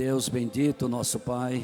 Deus bendito, nosso Pai,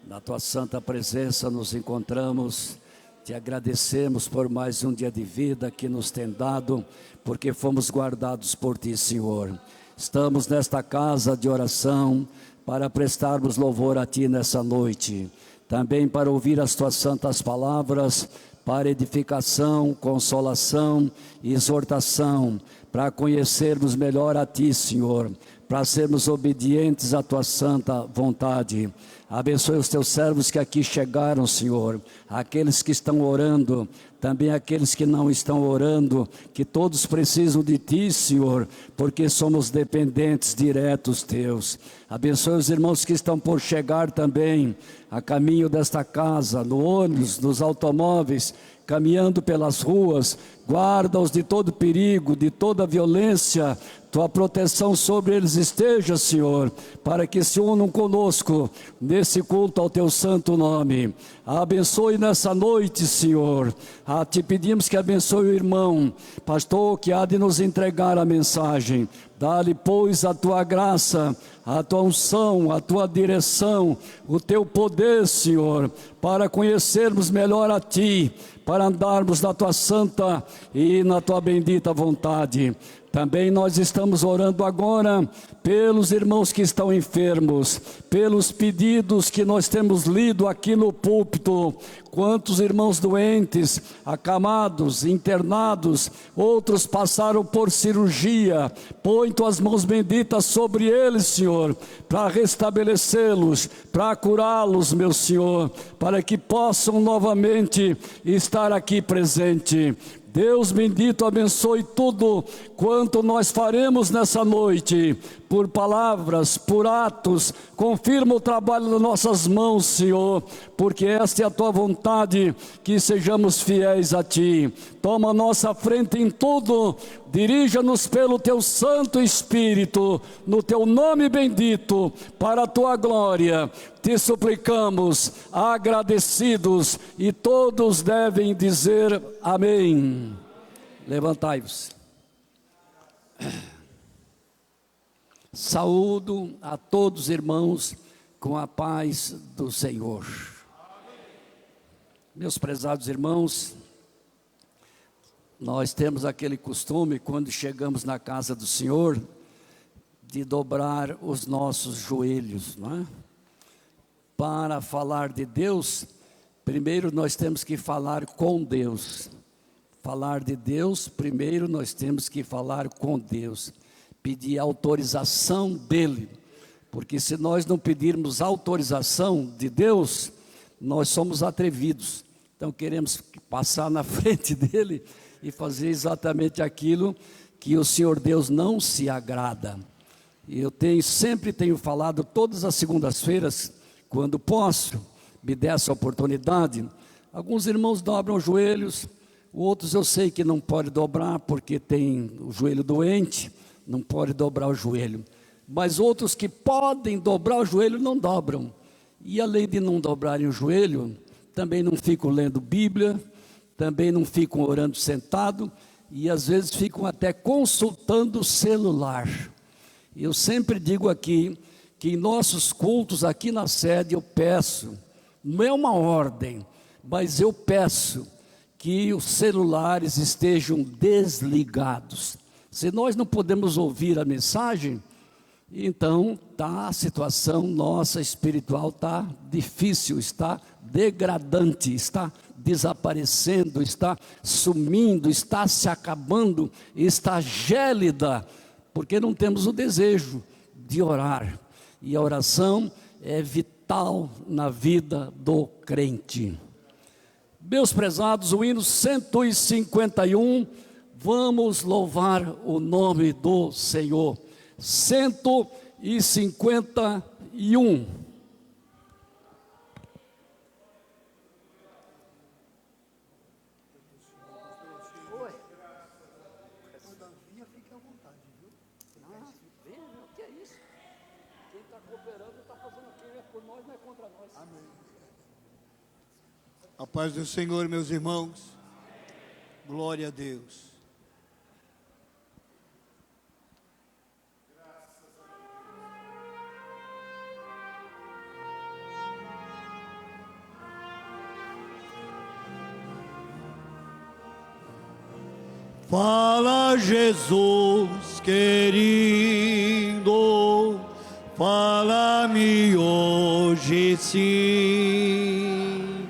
na Tua santa presença nos encontramos, Te agradecemos por mais um dia de vida que nos tem dado, porque fomos guardados por Ti, Senhor. Estamos nesta casa de oração para prestarmos louvor a Ti nessa noite, também para ouvir as Tuas santas palavras, para edificação, consolação e exortação, para conhecermos melhor a Ti, Senhor, para sermos obedientes à Tua santa vontade. Abençoe os Teus servos que aqui chegaram, Senhor, aqueles que estão orando, também aqueles que não estão orando, que todos precisam de Ti, Senhor, porque somos dependentes diretos Teus. Abençoe os irmãos que estão por chegar também, a caminho desta casa, no ônibus, nos automóveis, caminhando pelas ruas. Guarda-os de todo perigo, de toda violência. Tua proteção sobre eles esteja, Senhor, para que se unam conosco nesse culto ao Teu santo nome. Abençoe nessa noite, Senhor. Te pedimos que abençoe o irmão, pastor, que há de nos entregar a mensagem. Dá-lhe, pois, a Tua graça, a Tua unção, a Tua direção, o Teu poder, Senhor, para conhecermos melhor a Ti, para andarmos na Tua santa e na Tua bendita vontade. Também nós estamos orando agora pelos irmãos que estão enfermos, pelos pedidos que nós temos lido aqui no púlpito. Quantos irmãos doentes, acamados, internados, outros passaram por cirurgia. Põe Tuas mãos benditas sobre eles, Senhor, para restabelecê-los, para curá-los, meu Senhor, para que possam novamente estar aqui presente. Deus bendito, abençoe tudo quanto nós faremos nessa noite, por palavras, por atos. Confirma o trabalho das nossas mãos, Senhor, porque esta é a Tua vontade, que sejamos fiéis a Ti. Toma a nossa frente em tudo, dirija-nos pelo Teu Santo Espírito, no Teu nome bendito, para a Tua glória. Te suplicamos, agradecidos, e todos devem dizer amém. Levantai-vos. Saúdo a todos os irmãos com a paz do Senhor. Meus prezados irmãos, nós temos aquele costume, quando chegamos na casa do Senhor, de dobrar os nossos joelhos, não é? Para falar de Deus, primeiro nós temos que falar com Deus. Falar de Deus, primeiro nós temos que falar com Deus. Pedir autorização dEle. Porque se nós não pedirmos autorização de Deus, nós somos atrevidos. Então queremos passar na frente dEle e fazer exatamente aquilo que o Senhor Deus não se agrada. E eu sempre tenho falado todas as segundas-feiras, quando posso, me der essa oportunidade. Alguns irmãos dobram os joelhos, outros eu sei que não pode dobrar porque tem o joelho doente, não pode dobrar o joelho. Mas outros que podem dobrar o joelho não dobram. E além de não dobrarem o joelho, também não ficam lendo Bíblia, também não ficam orando sentado, e às vezes ficam até consultando o celular. Eu sempre digo aqui, que em nossos cultos aqui na sede eu peço, não é uma ordem, mas eu peço que os celulares estejam desligados. Se nós não podemos ouvir a mensagem, então a situação nossa espiritual está difícil, está degradante, está desaparecendo, está sumindo, está se acabando, está gélida, porque não temos o desejo de orar. E a oração é vital na vida do crente. Meus prezados, o hino 151, vamos louvar o nome do Senhor. 151. A paz do Senhor, meus irmãos. Glória a Deus. Fala, Jesus querido, fala-me hoje sim.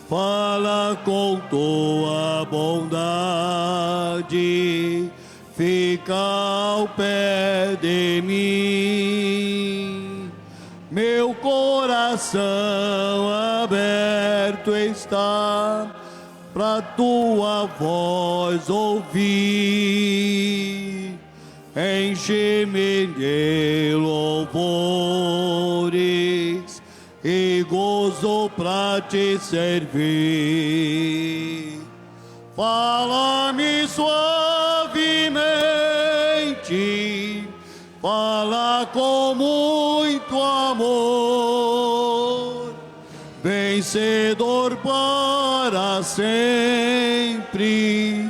Fala com tua bondade, fica ao pé de mim. Meu coração aberto está pra tua voz ouvir. Enche-me de louvores e gozo pra te servir. Fala-me suavemente, fala com muito amor, vencedor para sempre,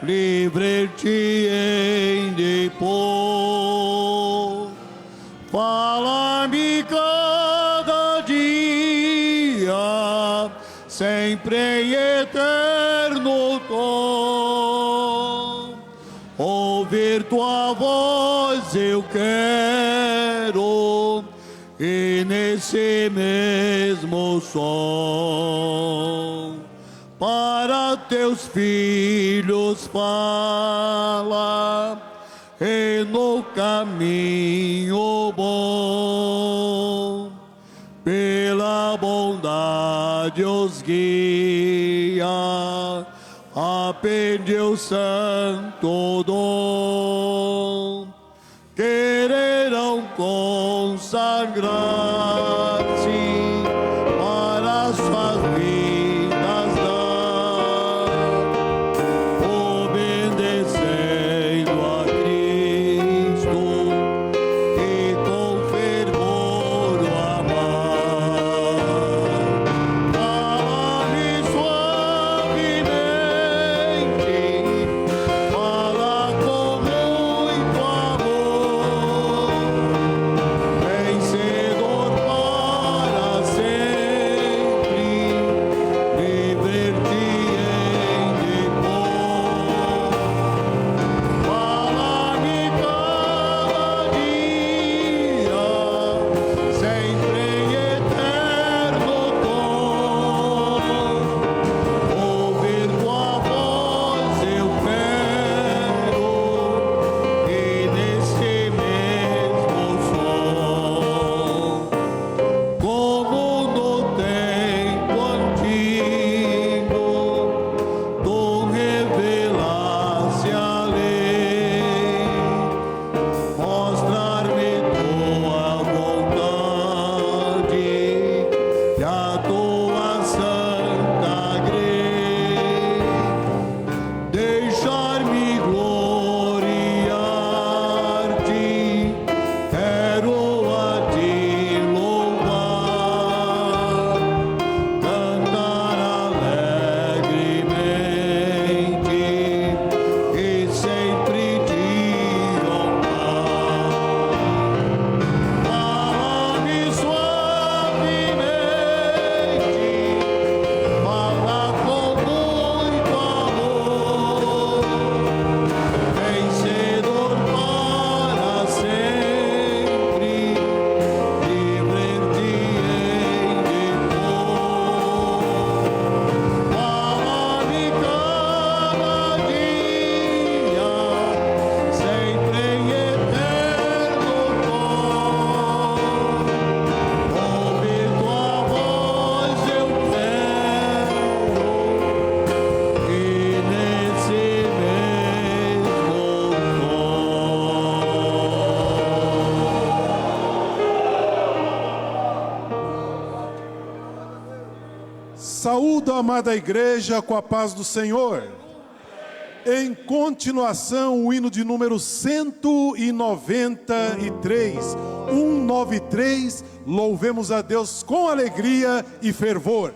livre-te em depor. Fala-me cada dia, sempre em eterno tom. Ouvir tua voz eu quero, e nesse mesmo som, para teus filhos fala, e no caminho bom, pela bondade os guia, aprende o santo dom, quererão consagrar-se para as suas vidas dar, obedecendo a Cristo e com fervor o amar. Fala-me suavemente, fala com muito amor, vencedor para sempre, livre-te em depor. Fala-me cada dia, sempre em eterno tom. Ouvir tua voz eu quero, e nesse mesmo som, como no tempo antigo, tu revelaste a lei, mostrar-me tua vontade e a tua santa grei, deixar-me gloriar-te, quero a ti louvar, cantar alegremente e sempre te honrar. Fala-me suavemente, fala com muito amor, vencedor para sempre, livre-te em depor. Fala-me cada dia, sempre em eterno tom. Ouvir tua voz eu quero, e nesse mesmo Saúdo a amada igreja com a paz do Senhor. Em continuação, o hino de número 193, 193, louvemos a Deus com alegria e fervor.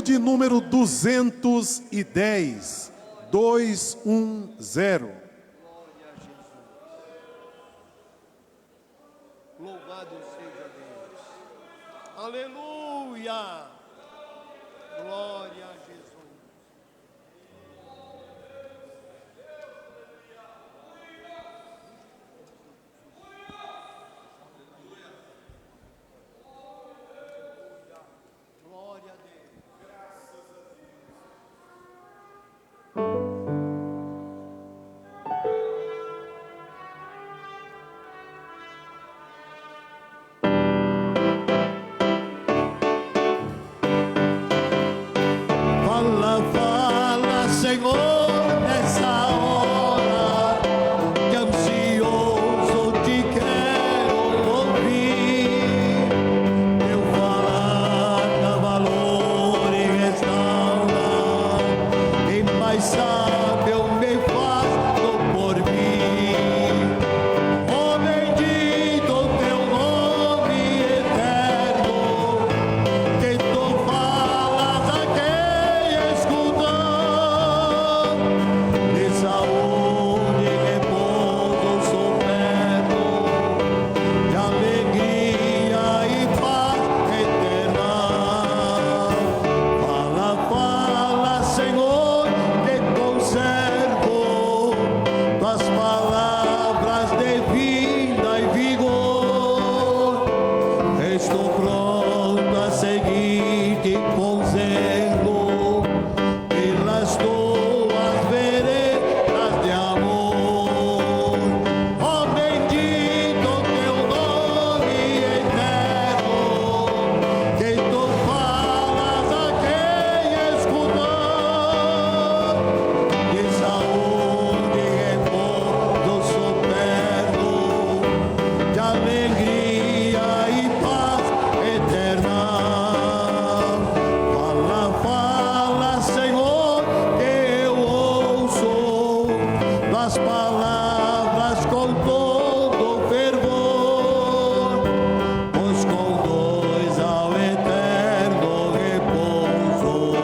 hino de número 210, 210. Louvado seja Deus. Aleluia. Glória a Jesus. Glória a Deus. Fala, fala, Senhor, nessa hora, que ansioso te quero ouvir. Teu falar dá valor e restaura, embaixável me faz no porvir. Oh, bendito teu nome eterno, que tu falas a quem escuta, de saúde e repouso sou perto, de alegria e paz eterna. Fala, fala, Senhor, que conservo tuas palavras de vida e vigor. Estou pronto a seguir-te com zelo pelas tuas veredas de amor. Oh, bendito teu nome eterno, que tu falas a quem escuta, de saúde e repouso sou perto, de alegria e paz eterna. Fala, fala, Senhor, que eu ouço das palavras com todo fervor, pois conduz ao eterno repouso.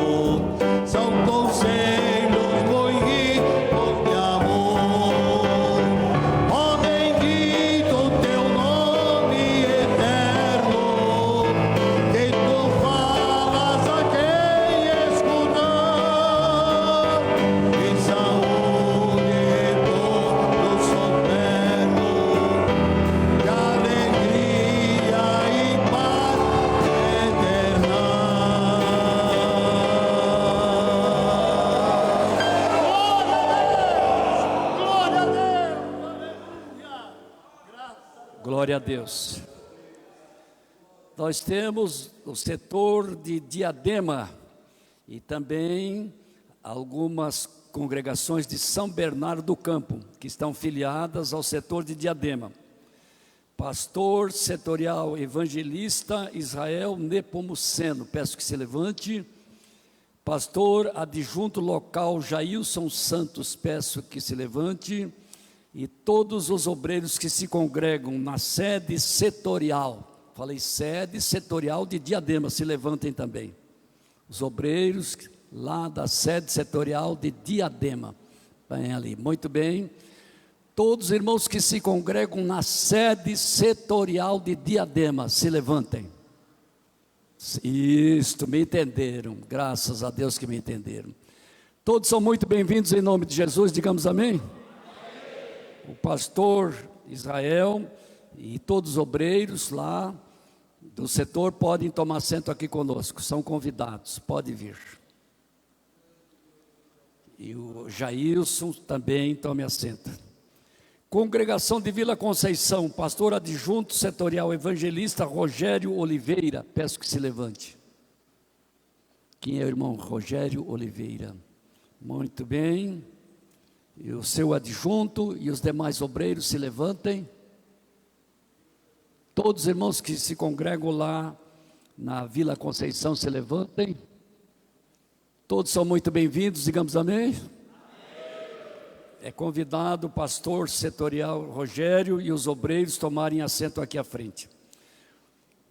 São conselhos muito ricos de amor. Oh, bendito teu nome eterno, que tu falas a quem escuta, em saúde e repouso sou perto, de alegria e paz eterna. Glória a Deus! Aleluia! Glória a Deus. Nós temos o setor de Diadema e também algumas congregações de São Bernardo do Campo, que estão filiadas ao setor de Diadema. Pastor setorial evangelista Israel Nepomuceno, peço que se levante. Pastor adjunto local Jailson Santos, peço que se levante. E todos os obreiros que se congregam na sede setorial, falei sede setorial de Diadema, se levantem também. Os obreiros lá da sede setorial de Diadema, bem ali, muito bem. Todos os irmãos que se congregam na sede setorial de Diadema, se levantem. Isto, me entenderam, graças a Deus que me entenderam. Todos são muito bem-vindos em nome de Jesus, digamos amém. O pastor Israel e todos os obreiros lá do setor podem tomar assento aqui conosco, são convidados, pode vir. E o Jailson também tome assento. Congregação de Vila Conceição, pastor adjunto setorial evangelista Rogério Oliveira, peço que se levante. Quem é o irmão Rogério Oliveira? Muito bem. E o seu adjunto e os demais obreiros se levantem. Todos os irmãos que se congregam lá na Vila Conceição se levantem. Todos são muito bem-vindos, digamos amém. É convidado o pastor setorial Rogério e os obreiros tomarem assento aqui à frente.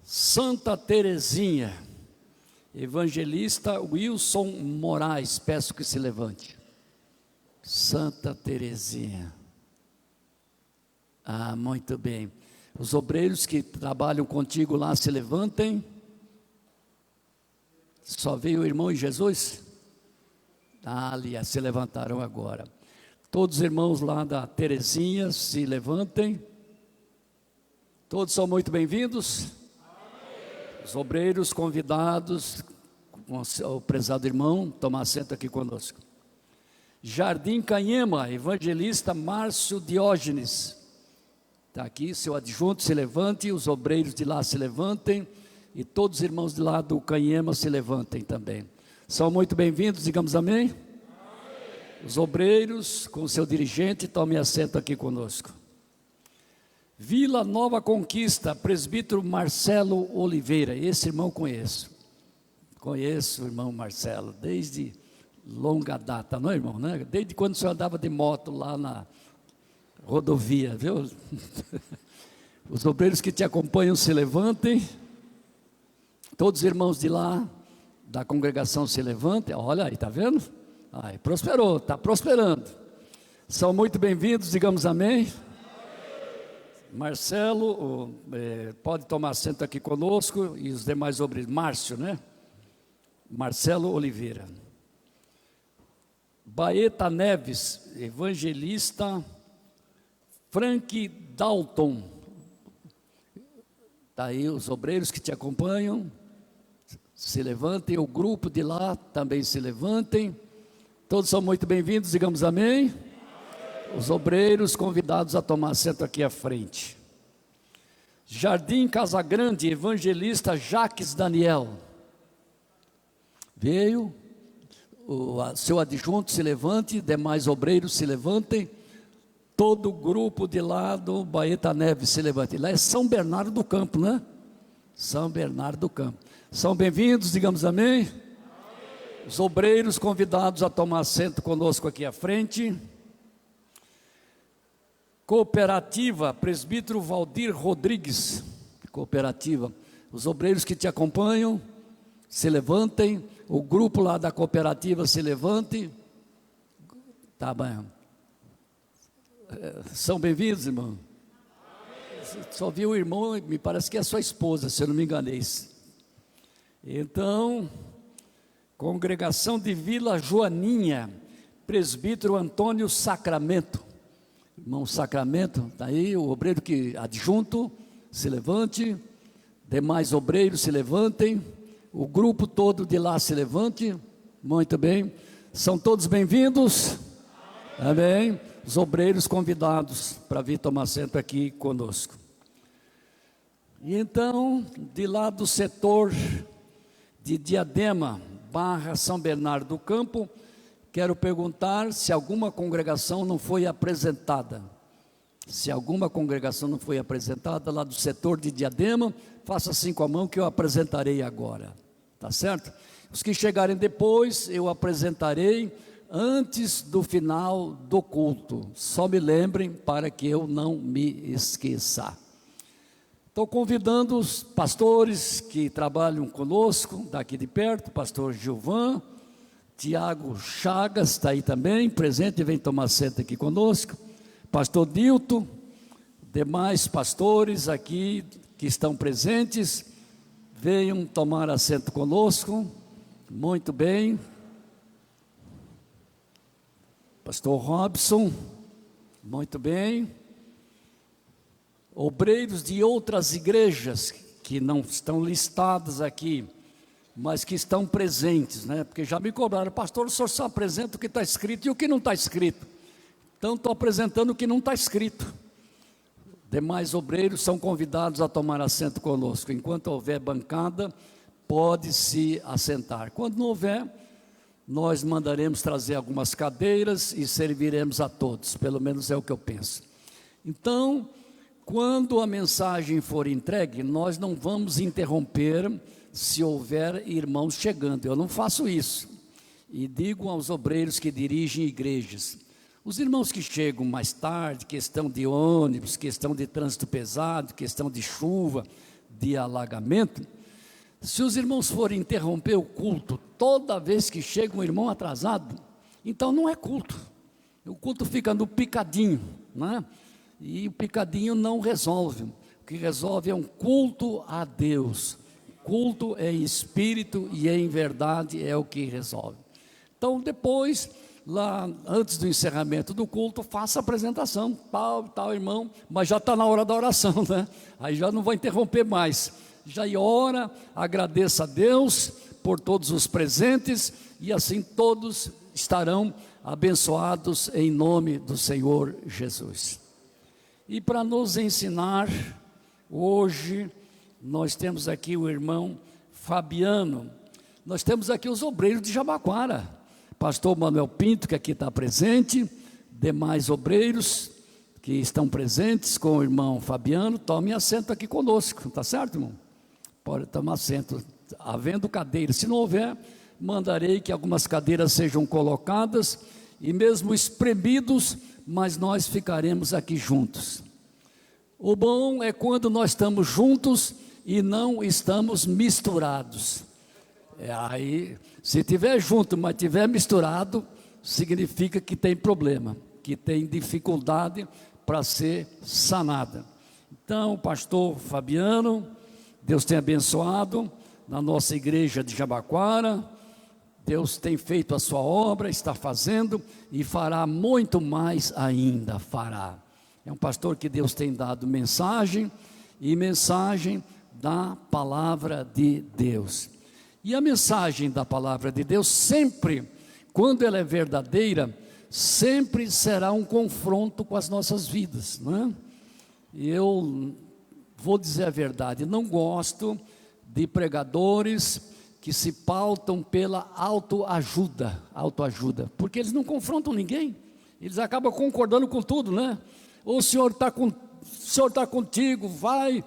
Santa Terezinha, Evangelista Wilson Moraes, peço que se levante. Santa Terezinha. Muito bem. Os obreiros que trabalham contigo lá se levantem. Só veio o irmão e Jesus? Ali, se levantaram agora. Todos os irmãos lá da Terezinha se levantem. Todos são muito bem-vindos. Os obreiros convidados, o prezado irmão, tomar assento aqui conosco. Jardim Canhema, evangelista Márcio Diógenes. Está aqui, seu adjunto se levante, os obreiros de lá se levantem, e todos os irmãos de lá do Canhema se levantem também. São muito bem-vindos, digamos amém? Amém. Os obreiros, com o seu dirigente, tomem assento aqui conosco. Vila Nova Conquista, presbítero Marcelo Oliveira. Esse irmão conheço o irmão Marcelo, desde longa data, não é, irmão? Né? Desde quando o senhor andava de moto lá na rodovia, viu? Os obreiros que te acompanham se levantem. Todos os irmãos de lá, da congregação se levantem. Olha aí, está vendo? Prosperou, está prosperando. São muito bem-vindos, digamos amém. Marcelo, pode tomar assento aqui conosco, e os demais obreiros. Márcio, né? Marcelo Oliveira. Baeta Neves, evangelista Frank Dalton. Está aí os obreiros que te acompanham, se levantem, o grupo de lá também se levantem. Todos são muito bem-vindos, digamos amém. Os obreiros convidados a tomar assento aqui à frente. Jardim Casagrande, evangelista Jaques Daniel. Veio, seu adjunto se levante, demais obreiros se levantem. Todo o grupo de lá do Baeta Neves se levante. Lá é São Bernardo do Campo, né? São Bernardo do Campo. São bem-vindos, digamos amém. Amém. Os obreiros convidados a tomar assento conosco aqui à frente. Cooperativa, presbítero Valdir Rodrigues. Cooperativa. Os obreiros que te acompanham se levantem. O grupo lá da cooperativa se levante. Tá bem. São bem-vindos, irmão. Só vi o irmão, me parece que é sua esposa, se eu não me enganei. Então, congregação de Vila Joaninha, presbítero Antônio Sacramento. Irmão Sacramento, está aí, o obreiro que adjunto, se levante. Demais obreiros se levantem. O grupo todo de lá se levante. Muito bem. São todos bem-vindos? Amém. Os obreiros convidados para vir tomar assento aqui conosco. E então, de lá do setor de Diadema, Barra São Bernardo do Campo, quero perguntar se alguma congregação não foi apresentada. Se alguma congregação não foi apresentada lá do setor de Diadema, faça assim com a mão que eu apresentarei agora. Tá certo? Os que chegarem depois, eu apresentarei antes do final do culto. Só me lembrem para que eu não me esqueça. Estou convidando os pastores que trabalham conosco, daqui de perto, pastor Gilvan, Tiago Chagas está aí também, presente, vem tomar assento aqui conosco. Pastor Dilton, demais pastores aqui que estão presentes, venham tomar assento conosco. Muito bem. Pastor Robson, muito bem. Obreiros de outras igrejas que não estão listadas aqui, mas que estão presentes, né? Porque já me cobraram, pastor, o senhor só apresenta o que está escrito e o que não está escrito. Então estou apresentando o que não está escrito. Demais obreiros são convidados a tomar assento conosco. Enquanto houver bancada, pode se assentar. Quando não houver, nós mandaremos trazer algumas cadeiras e serviremos a todos, pelo menos é o que eu penso. Então, quando a mensagem for entregue, nós não vamos interromper se houver irmãos chegando. Eu não faço isso. E digo aos obreiros que dirigem igrejas, os irmãos que chegam mais tarde, questão de ônibus, questão de trânsito pesado, questão de chuva, de alagamento, Se os irmãos forem interromper o culto toda vez que chega um irmão atrasado, então não é culto. O culto fica no picadinho, né? E o picadinho não resolve. O que resolve é um culto a Deus. Culto em espírito e em verdade é o que resolve. Então depois, lá antes do encerramento do culto, faça a apresentação, tal irmão, mas já está na hora da oração, né? Aí já não vai interromper mais. Já ora, agradeça a Deus por todos os presentes, e assim todos estarão abençoados em nome do Senhor Jesus. E para nos ensinar, hoje, nós temos aqui o irmão Fabiano, nós temos aqui os obreiros de Jabaquara, pastor Manuel Pinto, que aqui está presente, demais obreiros que estão presentes com o irmão Fabiano, tomem assento aqui conosco, tá certo, irmão? Pode tomar assento, havendo cadeiras. Se não houver, mandarei que algumas cadeiras sejam colocadas, e mesmo espremidos, mas nós ficaremos aqui juntos. O bom é quando nós estamos juntos e não estamos misturados. Aí, se estiver junto, mas estiver misturado, significa que tem problema, que tem dificuldade para ser sanada. Então, pastor Fabiano, Deus tem abençoado na nossa igreja de Jabaquara, Deus tem feito a sua obra, está fazendo e fará muito mais ainda, fará. É um pastor que Deus tem dado mensagem, e mensagem da palavra de Deus. E a mensagem da palavra de Deus sempre, quando ela é verdadeira, sempre será um confronto com as nossas vidas, não é? Eu vou dizer a verdade, não gosto de pregadores que se pautam pela autoajuda, porque eles não confrontam ninguém, eles acabam concordando com tudo, né? O Senhor está contigo, vai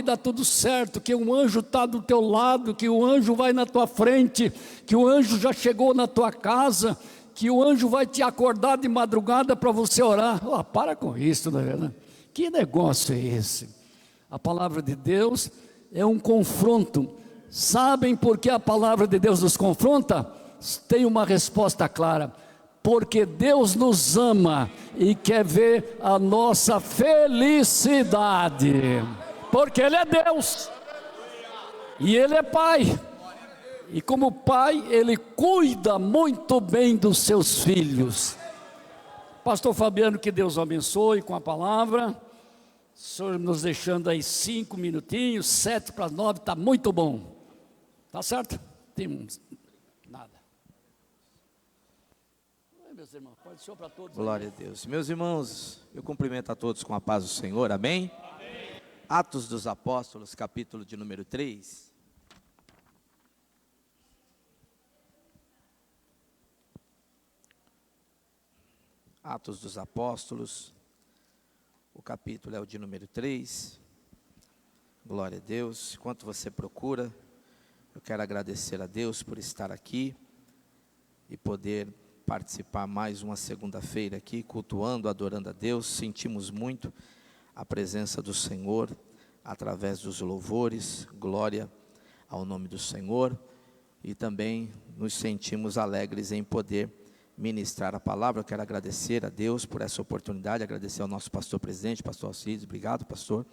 dar tudo certo, que o anjo está do teu lado, que o anjo vai na tua frente, que o anjo já chegou na tua casa, que o anjo vai te acordar de madrugada para você orar. Para com isso, não é verdade? Que negócio é esse? A palavra de Deus é um confronto. Sabem por que a palavra de Deus nos confronta? Tem uma resposta clara: porque Deus nos ama e quer ver a nossa felicidade, porque Ele é Deus, e Ele é Pai, e como Pai, Ele cuida muito bem dos seus filhos. Pastor Fabiano, que Deus o abençoe com a palavra. O senhor nos deixando aí 5 minutinhos, 7:09, está muito bom. Tá certo? Tem nada. Meus irmãos, pode ser para todos. Glória a Deus. Meus irmãos, eu cumprimento a todos com a paz do Senhor, amém? Amém. Atos dos Apóstolos, capítulo de número 3. Atos dos Apóstolos, o capítulo é o de número 3. Glória a Deus. Enquanto você procura, eu quero agradecer a Deus por estar aqui e poder participar mais uma segunda-feira aqui, cultuando, adorando a Deus. Sentimos muito a presença do Senhor através dos louvores, glória ao nome do Senhor, e também nos sentimos alegres em poder ministrar a palavra. Eu quero agradecer a Deus por essa oportunidade, agradecer ao nosso pastor presidente, pastor Alcides. Obrigado, pastor,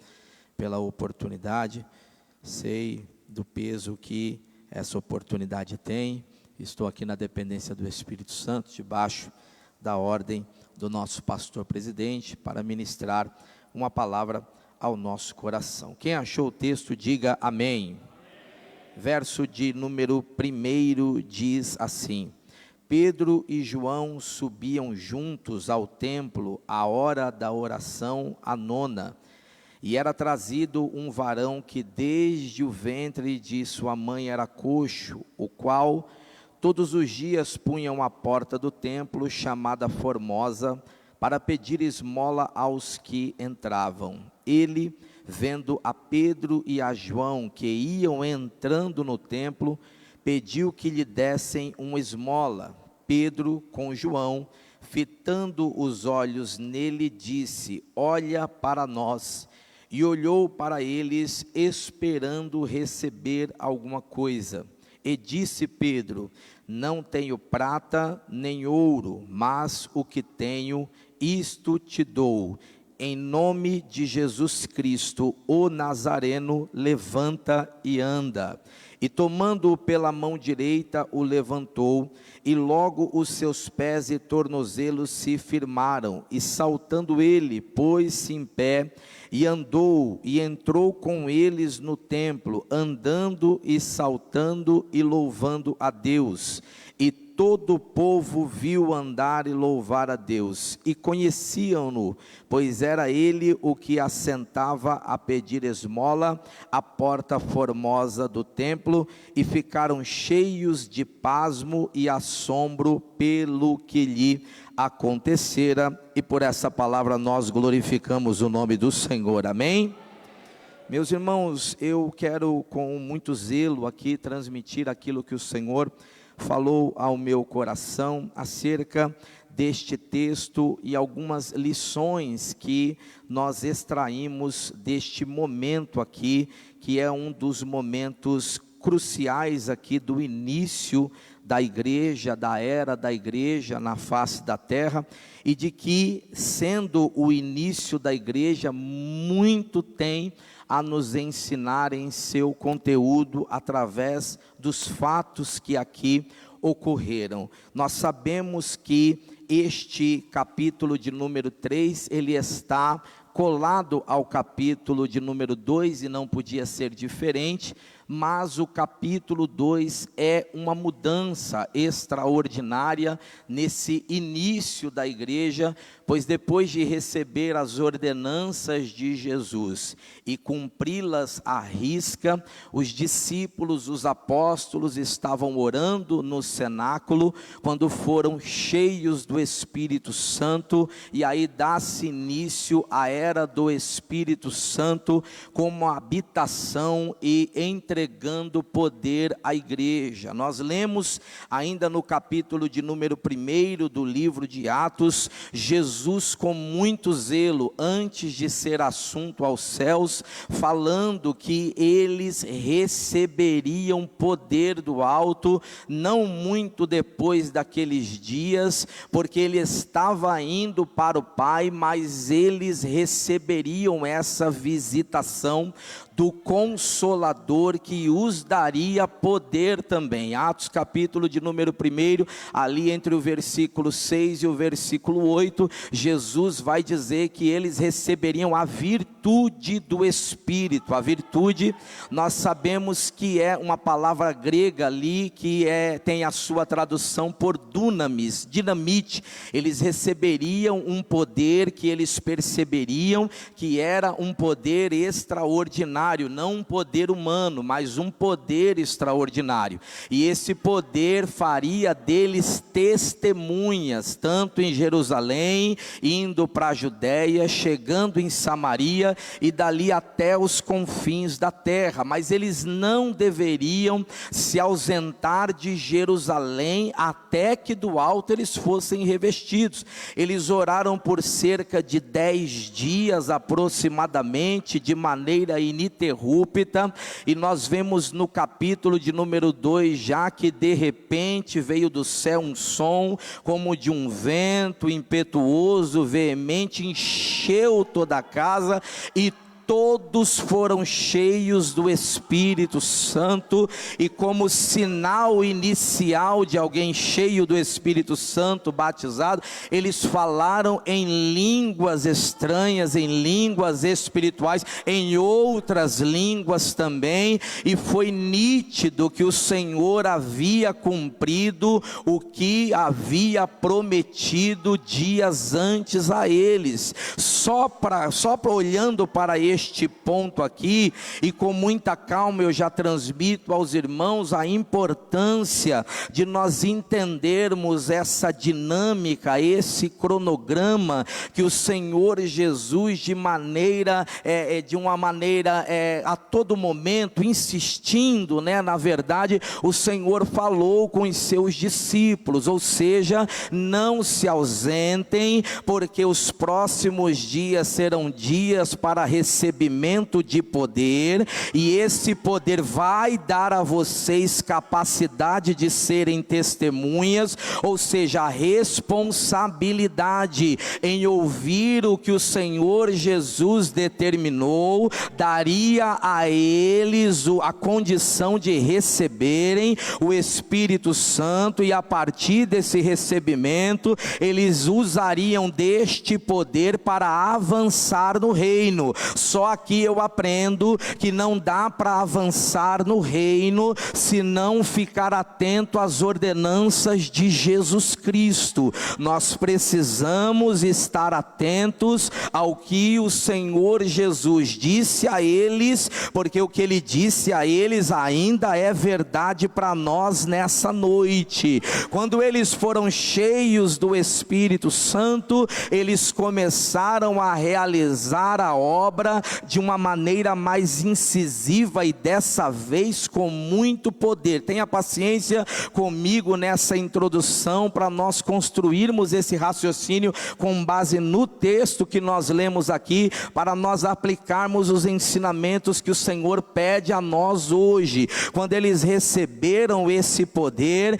pela oportunidade. Sei do peso que essa oportunidade tem. Estou aqui na dependência do Espírito Santo, debaixo da ordem do nosso pastor presidente, para ministrar uma palavra ao nosso coração. Quem achou o texto, diga amém. Verso de número 1 diz assim: Pedro e João subiam juntos ao templo à hora da oração, a 9ª, e era trazido um varão que desde o ventre de sua mãe era coxo, o qual todos os dias punham à porta do templo, chamada Formosa, para pedir esmola aos que entravam. Ele, vendo a Pedro e a João que iam entrando no templo, pediu que lhe dessem uma esmola. Pedro, com João, fitando os olhos nele, disse: olha para nós. e olhou para eles, esperando receber alguma coisa. E disse Pedro: não tenho prata nem ouro, mas o que tenho, isto te dou. Em nome de Jesus Cristo, o Nazareno, levanta e anda. E tomando-o pela mão direita, o levantou, e logo os seus pés e tornozelos se firmaram, e saltando ele, pôs-se em pé, e andou, e entrou com eles no templo, andando e saltando e louvando a Deus. E todo o povo viu andar e louvar a Deus, e conheciam-no, pois era ele o que assentava a pedir esmola à porta formosa do templo, e ficaram cheios de pasmo e assombro pelo que lhe acontecera, e por essa palavra nós glorificamos o nome do Senhor, amém? Meus irmãos, eu quero com muito zelo aqui transmitir aquilo que o Senhor falou ao meu coração acerca deste texto e algumas lições que nós extraímos deste momento aqui, que é um dos momentos cruciais aqui do início da igreja, da era da igreja na face da terra, e de que, sendo o início da igreja, muito tem a nos ensinar em seu conteúdo através dos fatos que aqui ocorreram. Nós sabemos que este capítulo de número 3, ele está colado ao capítulo de número 2 e não podia ser diferente, mas o capítulo 2 é uma mudança extraordinária nesse início da igreja, pois depois de receber as ordenanças de Jesus e cumpri-las à risca, os discípulos, os apóstolos estavam orando no cenáculo, quando foram cheios do Espírito Santo, e aí dá-se início à era do Espírito Santo como habitação e entregando poder à igreja. Nós lemos ainda no capítulo de número 1 do livro de Atos, Jesus com muito zelo, antes de ser assunto aos céus, falando que eles receberiam poder do alto, não muito depois daqueles dias, porque ele estava indo para o Pai, mas eles receberiam essa visitação do Consolador, que os daria poder também. Atos capítulo de número 1, ali entre o versículo 6 e o versículo 8, Jesus vai dizer que eles receberiam a virtude do Espírito. A virtude, nós sabemos que é uma palavra grega ali, que tem a sua tradução por dunamis, dinamite. Eles receberiam um poder que eles perceberiam que era um poder extraordinário, não um poder humano, mas um poder extraordinário, e esse poder faria deles testemunhas, tanto em Jerusalém, indo para a Judéia, chegando em Samaria, e dali até os confins da terra. Mas eles não deveriam se ausentar de Jerusalém, até que do alto eles fossem revestidos. Eles oraram por cerca de 10 dias aproximadamente, de maneira ininterrupta, e nós vemos no capítulo de número 2, já que de repente veio do céu um som, como de um vento impetuoso, veemente, encheu toda a casa, e todos foram cheios do Espírito Santo, e como sinal inicial de alguém cheio do Espírito Santo, batizado, eles falaram em línguas estranhas, em línguas espirituais, em outras línguas também, e foi nítido que o Senhor havia cumprido o que havia prometido dias antes a eles. Só olhando para este ponto aqui, e com muita calma eu já transmito aos irmãos a importância de nós entendermos essa dinâmica, esse cronograma que o Senhor Jesus, de uma maneira a todo momento, insistindo, na verdade, o Senhor falou com os seus discípulos, ou seja, não se ausentem, porque os próximos dias serão dias para receber recebimento de poder, e esse poder vai dar a vocês capacidade de serem testemunhas, ou seja, a responsabilidade em ouvir o que o Senhor Jesus determinou, daria a eles a condição de receberem o Espírito Santo, e a partir desse recebimento, eles usariam deste poder para avançar no reino. Só aqui eu aprendo que não dá para avançar no reino se não ficar atento às ordenanças de Jesus Cristo. Nós precisamos estar atentos ao que o Senhor Jesus disse a eles, porque o que ele disse a eles ainda é verdade para nós nessa noite. Quando eles foram cheios do Espírito Santo, eles começaram a realizar a obra de uma maneira mais incisiva e dessa vez com muito poder. Tenha paciência comigo nessa introdução para nós construirmos esse raciocínio com base no texto que nós lemos aqui, para nós aplicarmos os ensinamentos que o Senhor pede a nós hoje. Quando eles receberam esse poder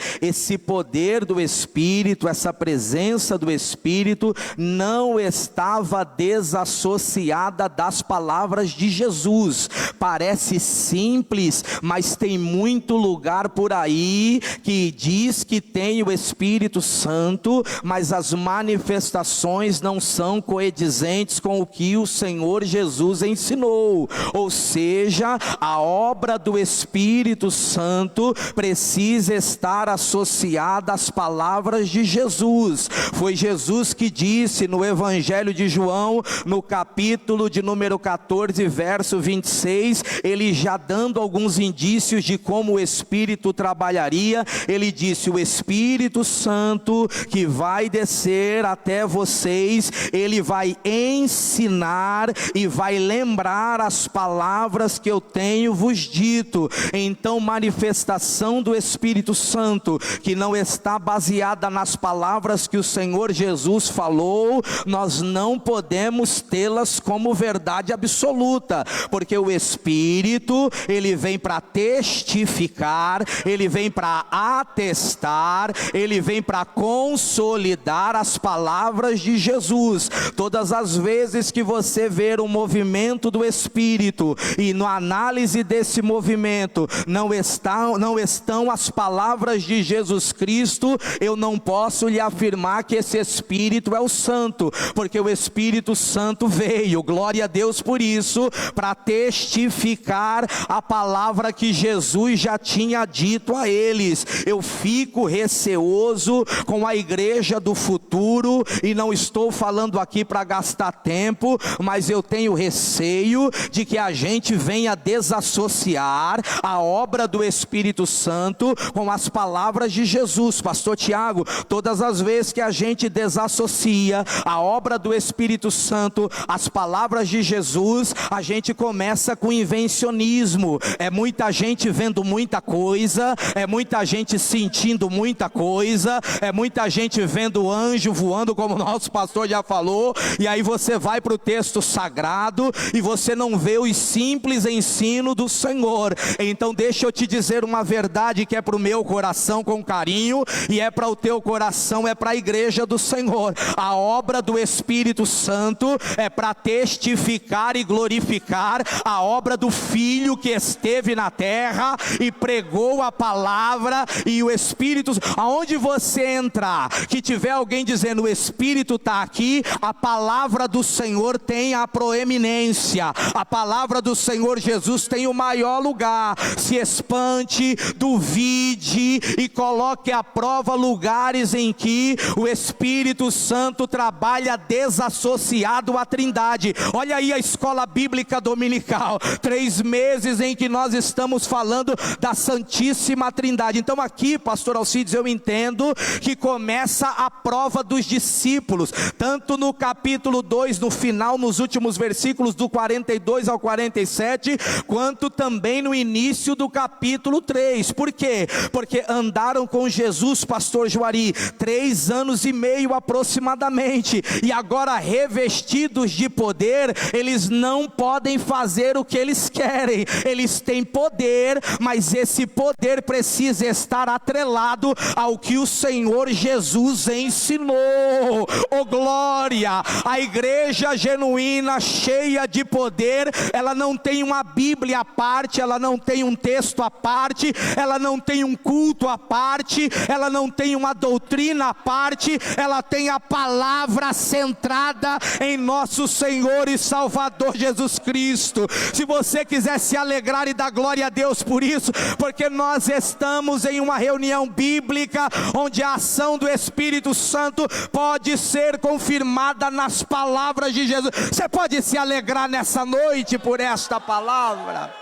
do Espírito, essa presença do Espírito não estava desassociada das palavras de Jesus. Parece simples, mas tem muito lugar por aí que diz que tem o Espírito Santo, mas as manifestações não são coedizentes com o que o Senhor Jesus ensinou. Ou seja, a obra do Espírito Santo precisa estar associada às palavras de Jesus. Foi Jesus que disse no Evangelho de João, no capítulo de número 14, verso 26, ele já dando alguns indícios de como o Espírito trabalharia, ele disse: o Espírito Santo que vai descer até vocês, ele vai ensinar e vai lembrar as palavras que eu tenho vos dito. Então, manifestação do Espírito Santo que não está baseada nas palavras que o Senhor Jesus falou, nós não podemos tê-las como verdade absoluta, porque o Espírito, ele vem para testificar, ele vem para atestar, ele vem para consolidar as palavras de Jesus. Todas as vezes que você ver um movimento do Espírito, e na análise desse movimento não estão as palavras de Jesus Cristo, eu não posso lhe afirmar que esse Espírito é o Santo, porque o Espírito Santo veio, glória a Deus por isso, para testificar a palavra que Jesus já tinha dito a eles. Eu fico receoso com a igreja do futuro, e não estou falando aqui para gastar tempo, mas eu tenho receio de que a gente venha desassociar a obra do Espírito Santo com as palavras de Jesus. Pastor Tiago, todas as vezes que a gente desassocia a obra do Espírito Santo às palavras de Jesus, a gente começa com invencionismo. É muita gente vendo muita coisa, é muita gente sentindo muita coisa, é muita gente vendo anjo voando, como o nosso pastor já falou, e aí você vai para o texto sagrado e você não vê os simples ensinos do Senhor. Então deixa eu te dizer uma verdade que é para o meu coração com carinho, e é para o teu coração, é para a igreja do Senhor. A obra do Espírito Santo é para testificar e glorificar a obra do Filho que esteve na terra e pregou a palavra, e o Espírito, aonde você entrar, que tiver alguém dizendo o Espírito está aqui, a palavra do Senhor tem a proeminência, a palavra do Senhor Jesus tem o maior lugar. Se espante, duvide e coloque à prova lugares em que o Espírito Santo trabalha desassociado à Trindade. Olha aí a escola bíblica dominical, 3 meses em que nós estamos falando da Santíssima Trindade. Então aqui, pastor Alcides, eu entendo que começa a prova dos discípulos, tanto no capítulo 2, no final, nos últimos versículos do 42 ao 47, quanto também no início do capítulo 3. Por quê? Porque andaram com Jesus, pastor Juari, 3 anos e meio aproximadamente, e agora revestidos de poder, eles eles não podem fazer o que eles querem. Eles têm poder, mas esse poder precisa estar atrelado ao que o Senhor Jesus ensinou. Oh glória! A igreja genuína, cheia de poder, ela não tem uma Bíblia à parte, ela não tem um texto à parte, ela não tem um culto à parte, ela não tem uma doutrina à parte, ela tem a palavra centrada em nosso Senhor e Salvador Jesus Cristo. Se você quiser se alegrar e dar glória a Deus por isso, porque nós estamos em uma reunião bíblica, onde a ação do Espírito Santo pode ser confirmada nas palavras de Jesus. Você pode se alegrar nessa noite por esta palavra?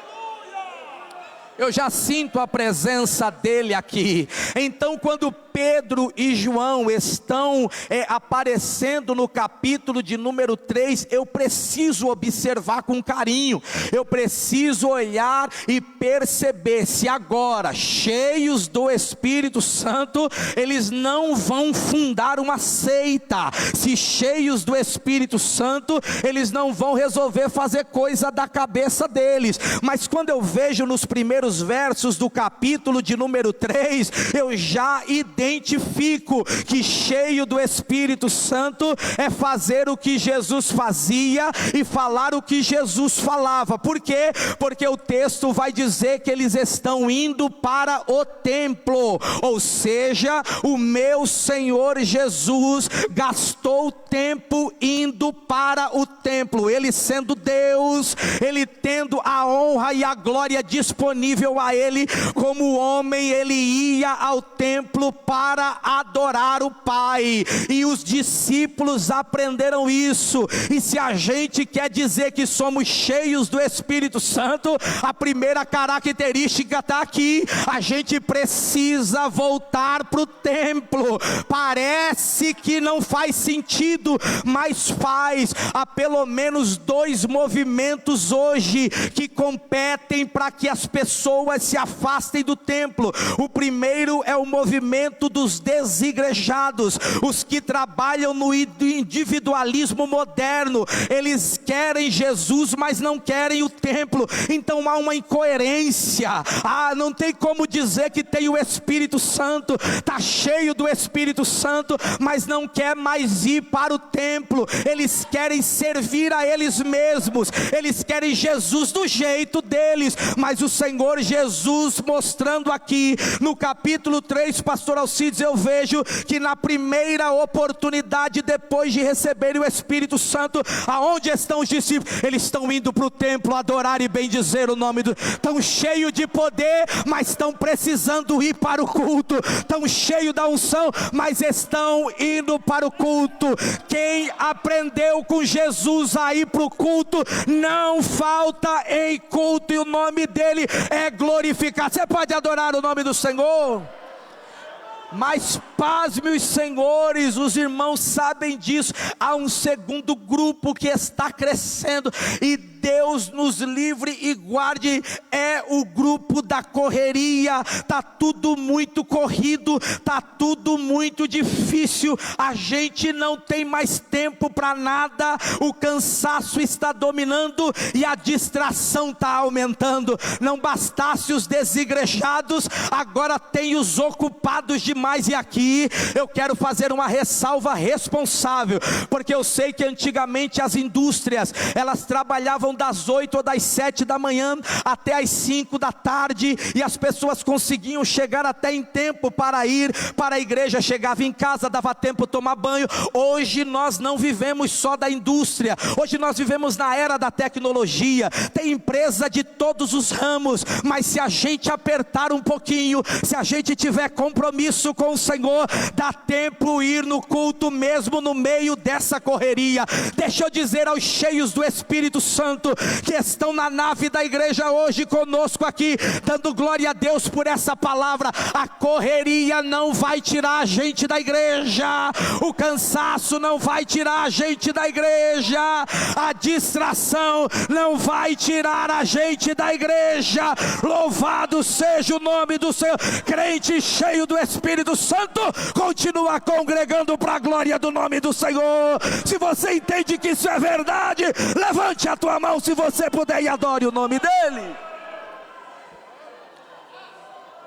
Eu já sinto a presença dele aqui. Então, quando Pedro e João estão aparecendo no capítulo de número 3, eu preciso observar com carinho, eu preciso olhar e perceber se agora, cheios do Espírito Santo, eles não vão fundar uma seita. Se cheios do Espírito Santo, eles não vão resolver fazer coisa da cabeça deles. Mas quando eu vejo nos primeiros versos do capítulo de número 3, eu já identifico que cheio do Espírito Santo é fazer o que Jesus fazia e falar o que Jesus falava. Por quê? Porque o texto vai dizer que eles estão indo para o templo, ou seja, o meu Senhor Jesus gastou tempo indo para o templo. Ele sendo Deus, ele tendo a honra e a glória disponível a ele, como homem ele ia ao templo para adorar o Pai, e os discípulos aprenderam isso. E se a gente quer dizer que somos cheios do Espírito Santo, a primeira característica está aqui: a gente precisa voltar para o templo. Parece que não faz sentido, mas faz. Há pelo menos 2 movimentos hoje que competem para que as pessoas se afastem do templo. O primeiro é o movimento dos desigrejados, os que trabalham no individualismo moderno. Eles querem Jesus, mas não querem o templo. Então há uma incoerência. Não tem como dizer que tem o Espírito Santo, está cheio do Espírito Santo, mas não quer mais ir para o templo. Eles querem servir a eles mesmos, eles querem Jesus do jeito deles. Mas o Senhor Jesus mostrando aqui no capítulo 3, pastor Alcides, eu vejo que na primeira oportunidade, depois de receberem o Espírito Santo, aonde estão os discípulos? Eles estão indo para o templo adorar e bendizer o nome do... Estão cheios de poder, mas estão precisando ir para o culto. Estão cheios da unção, mas estão indo para o culto. Quem aprendeu com Jesus a ir para o culto, não falta em culto, e o nome dele é glorificado. Você pode adorar o nome do Senhor? Mas pasme os senhores, os irmãos sabem disso. Há um segundo grupo que está crescendo, e Deus nos livre e guarde, é o grupo da correria. Está tudo muito corrido, está tudo muito difícil, a gente não tem mais tempo para nada, o cansaço está dominando e a distração está aumentando. Não bastasse os desigrejados, agora tem os ocupados demais. E aqui eu quero fazer uma ressalva responsável, porque eu sei que antigamente as indústrias, elas trabalhavam das 8 ou das 7 da manhã até as 5 da tarde, e as pessoas conseguiam chegar até em tempo para ir para a igreja, chegava em casa, dava tempo de tomar banho. Hoje nós não vivemos só da indústria, hoje nós vivemos na era da tecnologia, tem empresa de todos os ramos, mas se a gente apertar um pouquinho, se a gente tiver compromisso com o Senhor, dá tempo ir no culto mesmo no meio dessa correria. Deixa eu dizer aos cheios do Espírito Santo, Santo, que estão na nave da igreja hoje conosco aqui, dando glória a Deus por essa palavra. A correria não vai tirar a gente da igreja, o cansaço não vai tirar a gente da igreja, a distração não vai tirar a gente da igreja. Louvado seja o nome do Senhor. Crente cheio do Espírito Santo continua congregando para a glória do nome do Senhor. Se você entende que isso é verdade, levante a tua mão se você puder e adore o nome dele.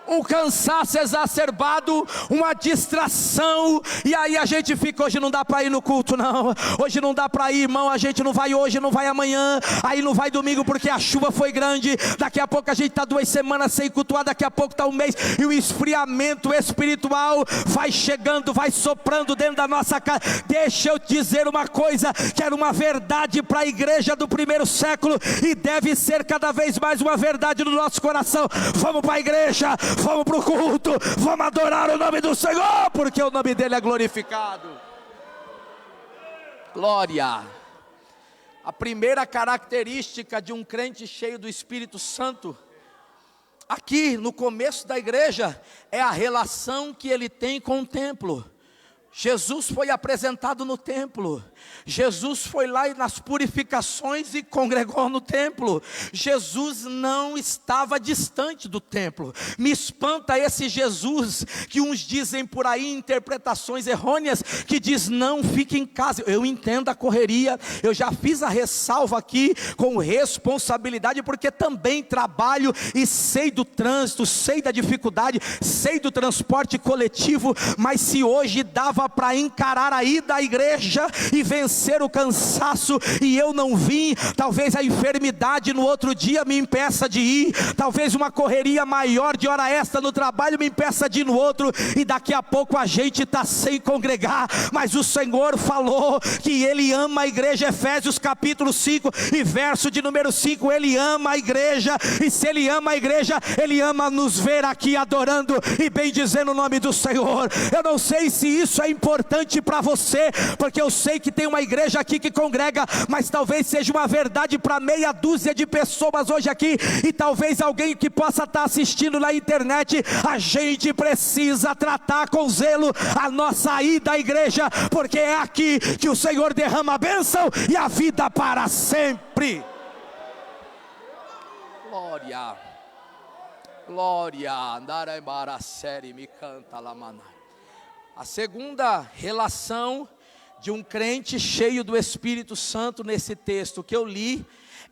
Um cansaço exacerbado, uma distração, e aí a gente fica, hoje não dá para ir no culto não, hoje não dá para ir, irmão, a gente não vai hoje, não vai amanhã, aí não vai domingo porque a chuva foi grande, daqui a pouco a gente está 2 semanas sem cultuar, daqui a pouco está 1 mês, e o esfriamento espiritual vai chegando, vai soprando dentro da nossa casa. Deixa eu dizer uma coisa, que era uma verdade para a igreja do primeiro século, e deve ser cada vez mais uma verdade no nosso coração. Vamos para a igreja, vamos para o culto, vamos adorar o nome do Senhor, porque o nome dele é glorificado. Glória. A primeira característica de um crente cheio do Espírito Santo, aqui no começo da igreja, é a relação que ele tem com o templo. Jesus foi apresentado no templo, Jesus foi lá nas purificações e congregou no templo. Jesus não estava distante do templo. Me espanta esse Jesus que uns dizem por aí, interpretações errôneas, que diz não, fique em casa. Eu entendo a correria, eu já fiz a ressalva aqui com responsabilidade, porque também trabalho e sei do trânsito, sei da dificuldade, sei do transporte coletivo. Mas se hoje dava para encarar a ida à igreja e vencer o cansaço, e eu não vim, talvez a enfermidade no outro dia me impeça de ir, talvez uma correria maior de hora extra no trabalho me impeça de ir no outro, e daqui a pouco a gente está sem congregar. Mas o Senhor falou que Ele ama a igreja. Efésios capítulo 5 e verso de número 5, Ele ama a igreja, e se Ele ama a igreja, Ele ama nos ver aqui adorando e bendizendo o nome do Senhor. Eu não sei se isso é importante para você, porque eu sei que tem uma igreja aqui que congrega, mas talvez seja uma verdade para meia dúzia de pessoas hoje aqui, e talvez alguém que possa estar assistindo na internet. A gente precisa tratar com zelo a nossa ida à igreja, porque é aqui que o Senhor derrama a bênção e a vida para sempre. Glória, glória, andarai bara série me canta la mana. A segunda relação de um crente cheio do Espírito Santo nesse texto que eu li,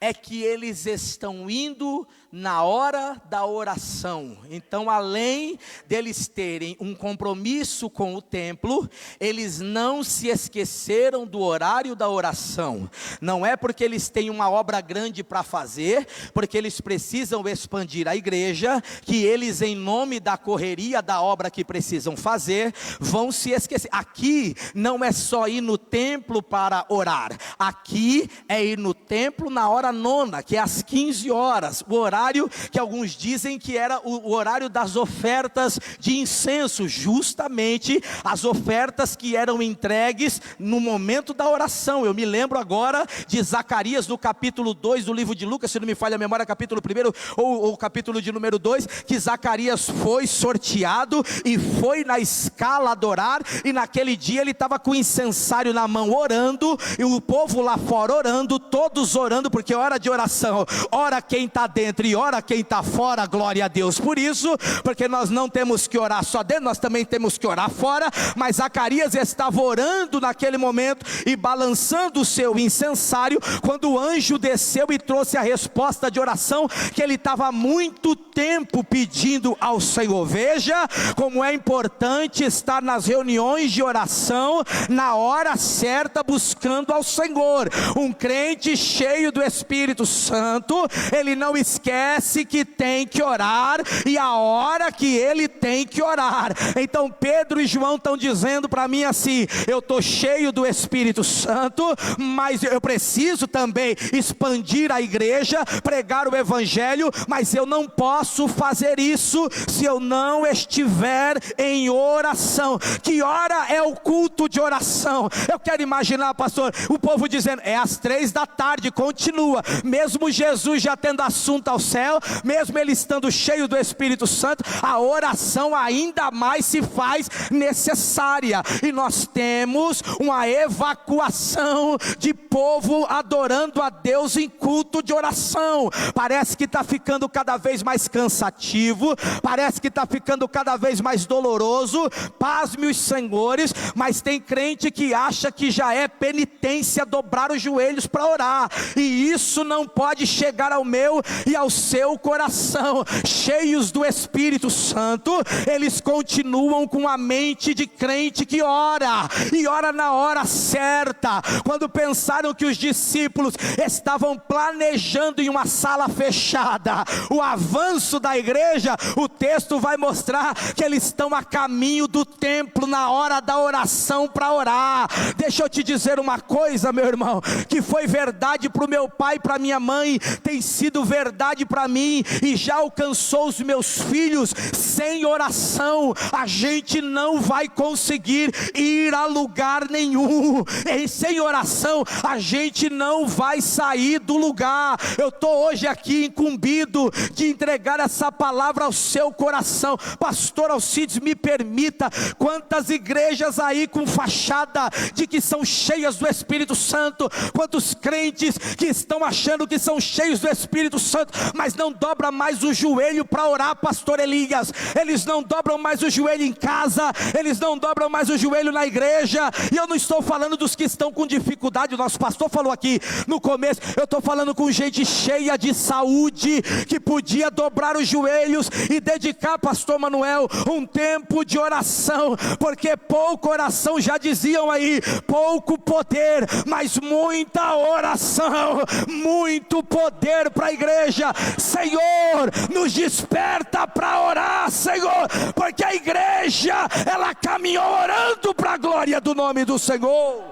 é que eles estão indo na hora da oração. Então, além deles terem um compromisso com o templo, eles não se esqueceram do horário da oração. Não é porque eles têm uma obra grande para fazer, porque eles precisam expandir a igreja, que eles, em nome da correria da obra que precisam fazer, vão se esquecer. Aqui não é só ir no templo para orar, aqui é ir no templo na hora nona, que é às 15 horas, o horário que alguns dizem que era o horário das ofertas de incenso, justamente as ofertas que eram entregues no momento da oração. Eu me lembro agora de Zacarias no capítulo 2 do livro de Lucas, se não me falha a memória, capítulo 1 ou capítulo de número 2, que Zacarias foi sorteado e foi na escala adorar, e naquele dia ele estava com o incensário na mão orando, e o povo lá fora orando, todos orando, porque hora de oração, ora quem está dentro e ora quem está fora, glória a Deus por isso, porque nós não temos que orar só dentro, nós também temos que orar fora. Mas Zacarias estava orando naquele momento e balançando o seu incensário, quando o anjo desceu e trouxe a resposta de oração que ele estava há muito tempo pedindo ao Senhor. Veja como é importante estar nas reuniões de oração na hora certa, buscando ao Senhor. Um crente cheio do Espírito Santo, ele não esquece que tem que orar e a hora que ele tem que orar. Então Pedro e João estão dizendo para mim assim: eu estou cheio do Espírito Santo, mas eu preciso também expandir a igreja, pregar o evangelho, mas eu não posso fazer isso se eu não estiver em oração. Que hora é o culto de oração? Eu quero imaginar, pastor, o povo dizendo: é às 3 da tarde, continua. continua, mesmo Jesus já tendo assunto ao céu, mesmo ele estando cheio do Espírito Santo, a oração ainda mais se faz necessária, e nós temos uma evacuação de povo adorando a Deus em culto de oração. Parece que está ficando cada vez mais cansativo, parece que está ficando cada vez mais doloroso, pasme os senhores, mas tem crente que acha que já é penitência dobrar os joelhos para orar, e isso não pode chegar ao meu e ao seu coração. Cheios do Espírito Santo, eles continuam com a mente de crente que ora, e ora na hora certa. Quando pensaram que os discípulos estavam planejando em uma sala fechada o avanço da igreja, o texto vai mostrar que eles estão a caminho do templo na hora da oração para orar. Deixa eu te dizer uma coisa, meu irmão, que foi verdade para o meu pai e para minha mãe, tem sido verdade para mim, e já alcançou os meus filhos. Sem oração a gente não vai conseguir ir a lugar nenhum, e sem oração a gente não vai sair do lugar. Eu estou hoje aqui incumbido de entregar essa palavra ao seu coração. Pastor Alcides, me permita, quantas igrejas aí com fachada de que são cheias do Espírito Santo, quantos crentes que estão achando que são cheios do Espírito Santo, mas não dobra mais o joelho para orar, pastor Elias. Eles não dobram mais o joelho em casa, eles não dobram mais o joelho na igreja, e eu não estou falando dos que estão com dificuldade, o nosso pastor falou aqui no começo, eu estou falando com gente cheia de saúde, que podia dobrar os joelhos e dedicar, pastor Manuel, um tempo de oração, porque pouco oração, já diziam aí, pouco poder, mas muita oração, muito poder para a igreja. Senhor, nos desperta para orar, Senhor, porque a igreja, ela caminhou orando para a glória do nome do Senhor.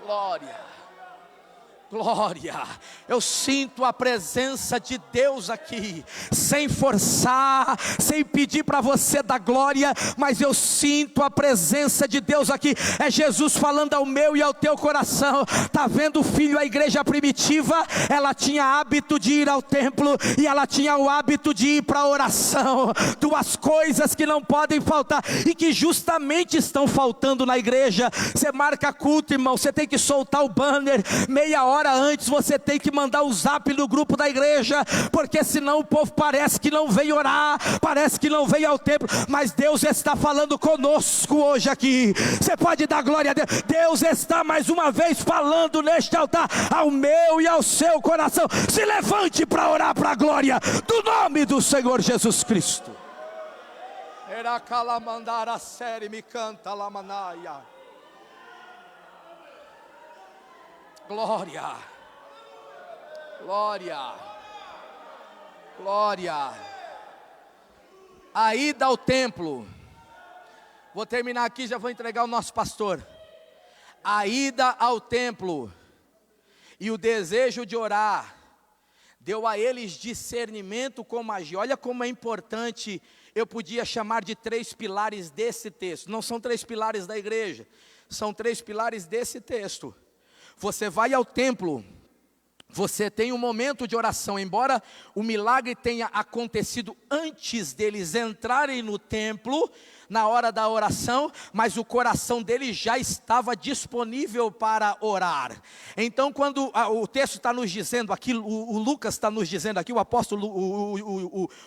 Glória, glória, eu sinto a presença de Deus aqui, sem forçar, sem pedir para você dar glória, mas eu sinto a presença de Deus aqui. É Jesus falando ao meu e ao teu coração. Está vendo, filho, a igreja primitiva, ela tinha hábito de ir ao templo, e ela tinha o hábito de ir para a oração. Duas coisas que não podem faltar, e que justamente estão faltando na igreja. Você marca culto, irmão, você tem que soltar o banner, meia hora antes você tem que mandar o zap no grupo da igreja, porque senão o povo parece que não veio orar, parece que não veio ao templo, mas Deus está falando conosco hoje aqui. Você pode dar glória a Deus. Deus está mais uma vez falando neste altar ao meu e ao seu coração. Se levante para orar para a glória do nome do Senhor Jesus Cristo. Era calamandara série me canta lamanaia. Glória, glória, glória. A ida ao templo, vou terminar aqui, já vou entregar ao nosso pastor. A ida ao templo e o desejo de orar deu a eles discernimento como agir. Olha como é importante. Eu podia chamar de 3 pilares desse texto. Não são 3 pilares da igreja, são 3 pilares desse texto. Você vai ao templo, você tem um momento de oração, embora o milagre tenha acontecido antes deles entrarem no templo, na hora da oração, mas o coração deles já estava disponível para orar. Então, quando o texto está nos dizendo aqui, o Lucas está nos dizendo aqui, o apóstolo,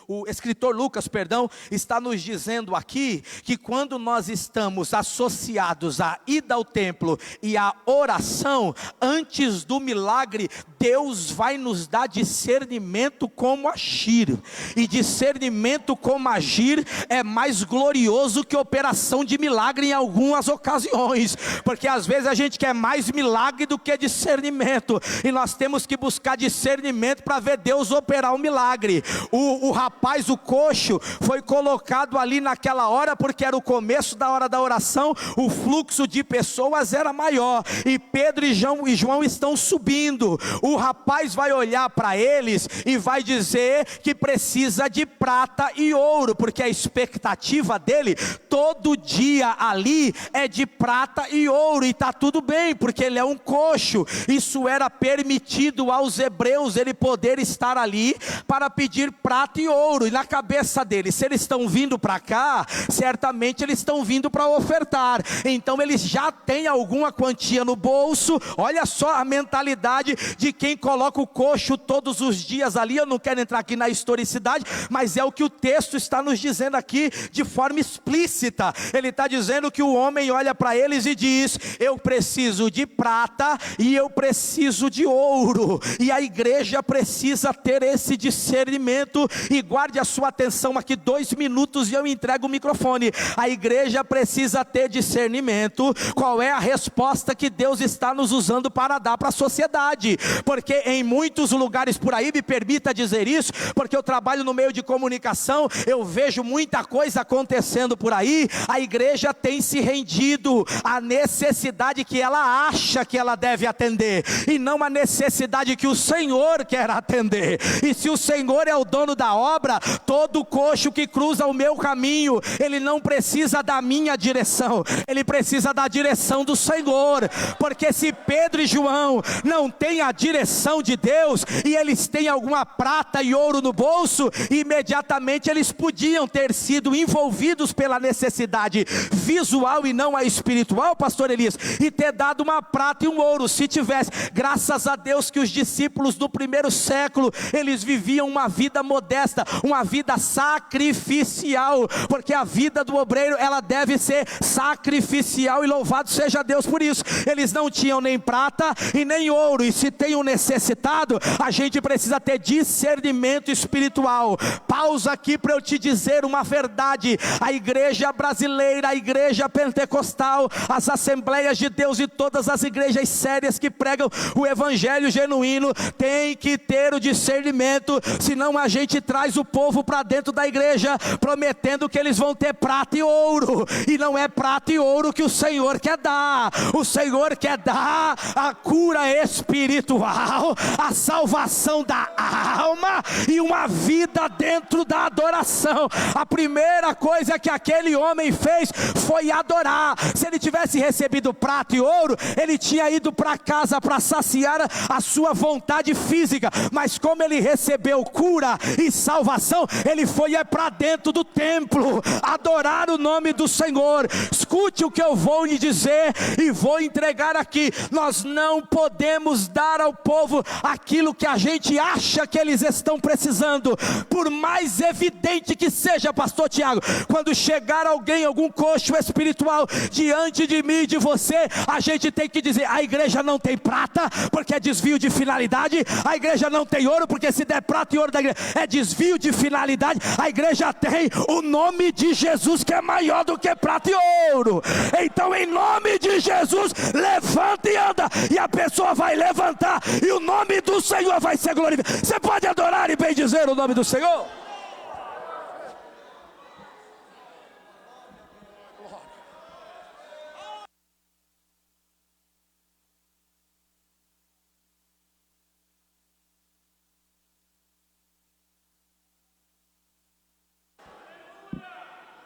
o escritor Lucas, perdão, está nos dizendo aqui, que quando nós estamos associados à ida ao templo e à oração, antes do milagre, Deus vai nos dar discernimento como agir, e discernimento como agir é mais glorioso que operação de milagre em algumas ocasiões, porque às vezes a gente quer mais milagre do que discernimento, e nós temos que buscar discernimento para ver Deus operar o milagre. O rapaz, o coxo, foi colocado ali naquela hora, porque era o começo da hora da oração, o fluxo de pessoas era maior, e Pedro e João estão subindo, o rapaz vai olhar para eles e vai dizer que precisa de prata e ouro, porque a expectativa dele todo dia ali é de prata e ouro, e está tudo bem, porque ele é um coxo. Isso era permitido aos hebreus, ele poder estar ali para pedir prata e ouro. E na cabeça deles, se eles estão vindo para cá, certamente eles estão vindo para ofertar, então eles já têm alguma quantia no bolso. Olha só a mentalidade de quem coloca o coxo todos os dias ali. Eu não quero entrar aqui na historicidade, mas é o que o texto está nos dizendo aqui de forma explícita. Ele está dizendo que o homem olha para eles e diz: eu preciso de prata e eu preciso de ouro. E a igreja precisa ter esse discernimento. E guarde a sua atenção aqui 2 minutos e eu entrego o microfone. A igreja precisa ter discernimento. Qual é a resposta que Deus está nos usando para dar para a sociedade? Porque em muitos lugares por aí, me permita dizer isso, porque eu trabalho no meio de comunicação, eu vejo muita coisa acontecendo por aí. A igreja tem se rendido à necessidade que ela acha que ela deve atender, e não a necessidade que o Senhor quer atender. E se o Senhor é o dono da obra, todo coxo que cruza o meu caminho, ele não precisa da minha direção, ele precisa da direção do Senhor. Porque se Pedro e João não têm a direção de Deus, e eles têm alguma prata e ouro no bolso, imediatamente eles podiam ter sido envolvidos pela necessidade visual e não a espiritual, pastor Elias, e ter dado uma prata e um ouro. Se tivesse, graças a Deus que os discípulos do primeiro século, eles viviam uma vida modesta, uma vida sacrificial, porque a vida do obreiro, ela deve ser sacrificial, e louvado seja Deus por isso. Eles não tinham nem prata e nem ouro, e se tem um necessitado, a gente precisa ter discernimento espiritual. Pausa aqui para eu te dizer uma verdade: a igreja brasileira, a igreja pentecostal, as Assembleias de Deus e todas as igrejas sérias que pregam o evangelho genuíno, tem que ter o discernimento, senão a gente traz o povo para dentro da igreja, prometendo que eles vão ter prata e ouro, e não é prata e ouro que o Senhor quer dar. O Senhor quer dar a cura espiritual, a salvação da alma e uma vida dentro da adoração. A primeira coisa que aquele homem fez foi adorar. Se ele tivesse recebido prata e ouro, ele tinha ido para casa para saciar a sua vontade física, mas como ele recebeu cura e salvação, ele foi para dentro do templo adorar o nome do Senhor. Escute o que eu vou lhe dizer e vou entregar aqui: nós não podemos dar ao povo aquilo que a gente acha que eles estão precisando, por mais evidente que seja, pastor Tiago. Quando chegar alguém, algum coxo espiritual diante de mim e de você, a gente tem que dizer: a igreja não tem prata, porque é desvio de finalidade. A igreja não tem ouro, porque se der prata e ouro da igreja é desvio de finalidade. A igreja tem o nome de Jesus, que é maior do que prata e ouro. Então, em nome de Jesus, levanta e anda, e a pessoa vai levantar e o nome do Senhor vai ser glorificado. Você pode adorar e bendizer o nome do Senhor?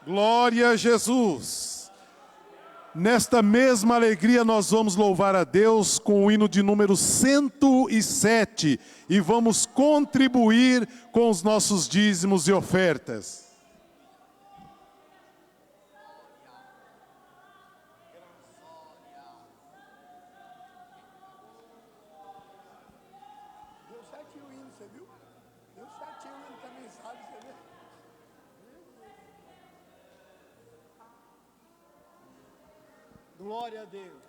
Glória a Jesus. Nesta mesma alegria nós vamos louvar a Deus com o hino de número 107 e vamos contribuir com os nossos dízimos e ofertas. Deu certinho o hino, você viu? Deu certinho o hino também, sabe? Você vê? Glória a Deus.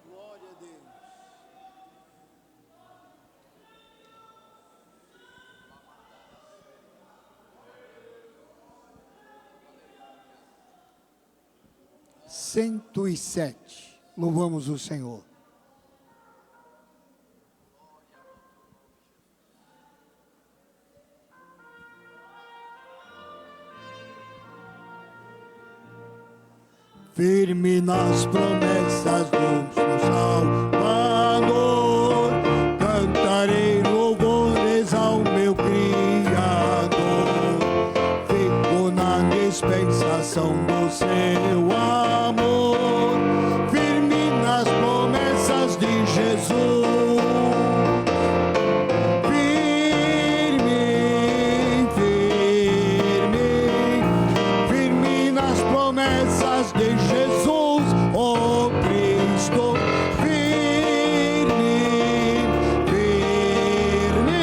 Glória a Deus. Cento e sete. Louvamos o Senhor. firme nas promessas do Salvador. Cantarei louvores ao meu Criador. Fico na dispensação do seu amor, firme nas promessas de Jesus. De Jesus, oh Cristo, firme, firme,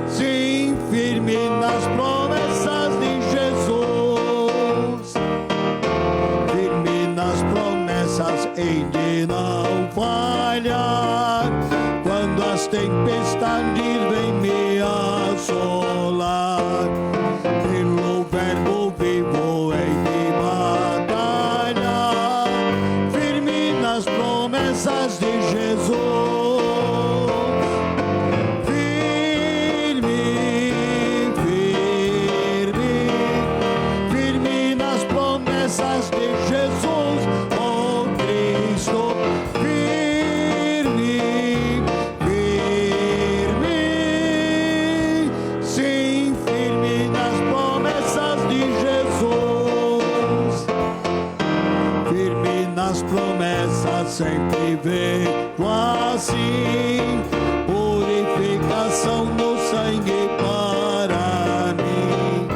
sim, firme nas promessas de Jesus, firme nas promessas em de não falhar, quando as tempestades vêm me assolar, pelo verbo vivo em promessas de Jesus, firme, firme, firme nas promessas de Jesus, oh Cristo, firme, firme, sim, firme nas promessas de Jesus, firme nas promessas sempre vejo assim, purificação do sangue para mim,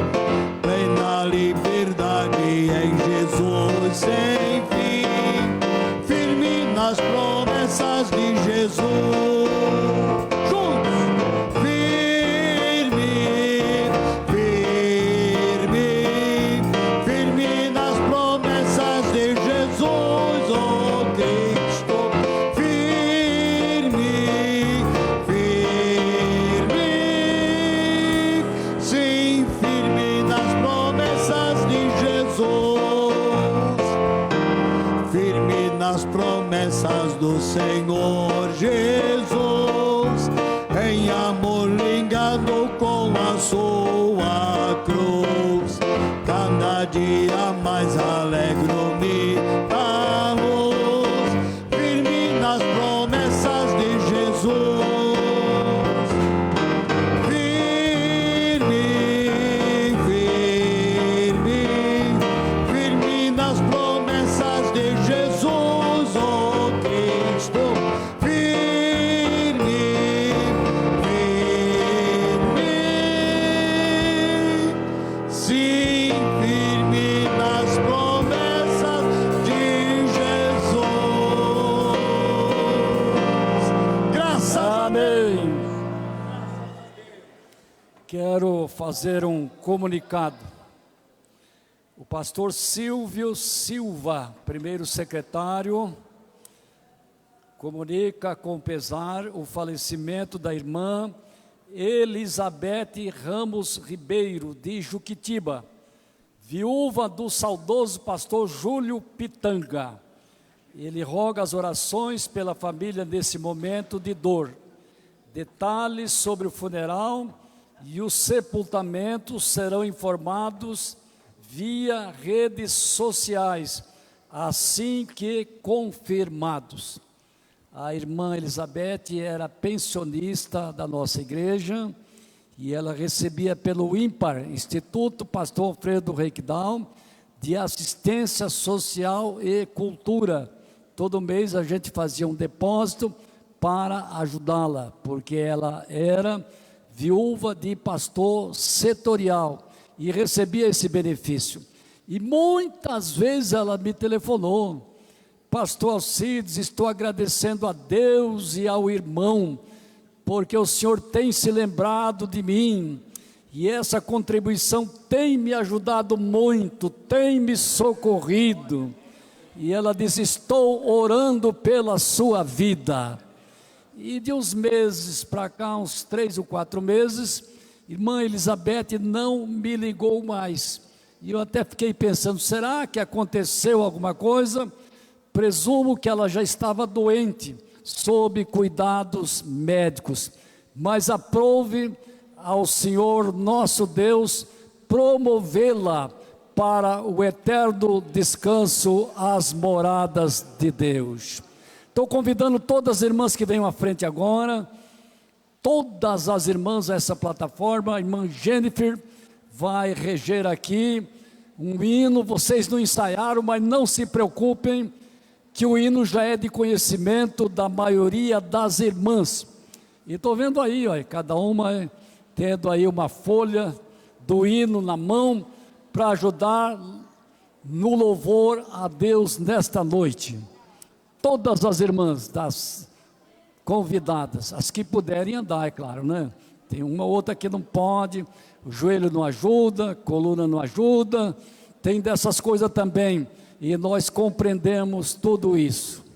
plena liberdade em Jesus sem fim, firme nas promessas de Jesus. Juntos, firme, firme, firme nas promessas de Jesus, oh Cristo, firme, firme, sim, firme nas promessas de Jesus, firme nas promessas do Senhor Jesus, em amor ligado com a sua cruz, cada dia mais alegro-me a luz, firme nas promessas de Jesus, firme, firme, firme nas promessas de Jesus, oh Cristo, firme, firme, sim, firme nas promessas de Jesus. Graças a Deus. Amém. Quero fazer um comunicado. O pastor Silvio Silva, primeiro secretário, comunica com pesar o falecimento da irmã Elizabeth Ramos Ribeiro, de Juquitiba, viúva do saudoso pastor Júlio Pitanga. Ele roga as orações pela família nesse momento de dor. Detalhes sobre o funeral e o sepultamento serão informados via redes sociais, assim que confirmados. A irmã Elizabeth era pensionista da nossa igreja e ela recebia pelo IMPAR, Instituto Pastor Alfredo Reikdal, de assistência social e cultura. Todo mês a gente fazia um depósito para ajudá-la, porque ela era viúva de pastor setorial e recebia esse benefício. E muitas vezes ela me telefonou: pastor Alcides, estou agradecendo a Deus e ao irmão, porque o senhor tem se lembrado de mim, e essa contribuição tem me ajudado muito, tem me socorrido. E ela disse: estou orando pela sua vida. E de uns meses para cá, uns 3 ou 4 meses, irmã Elizabeth não me ligou mais. E eu até fiquei pensando, será que aconteceu alguma coisa? Presumo que ela já estava doente, sob cuidados médicos. Mas aprove ao Senhor nosso Deus promovê-la para o eterno descanso às moradas de Deus. Estou convidando todas as irmãs que venham à frente agora, todas as irmãs a essa plataforma. A irmã Jennifer vai reger aqui um hino. Vocês não ensaiaram, mas não se preocupem, que o hino já é de conhecimento da maioria das irmãs. E estou vendo aí, ó, cada uma tendo aí uma folha do hino na mão, para ajudar no louvor a Deus nesta noite. Todas as irmãs das convidadas, as que puderem andar, é claro, né? Tem uma ou outra que não pode, o joelho não ajuda, a coluna não ajuda, tem dessas coisas também, e nós compreendemos tudo isso.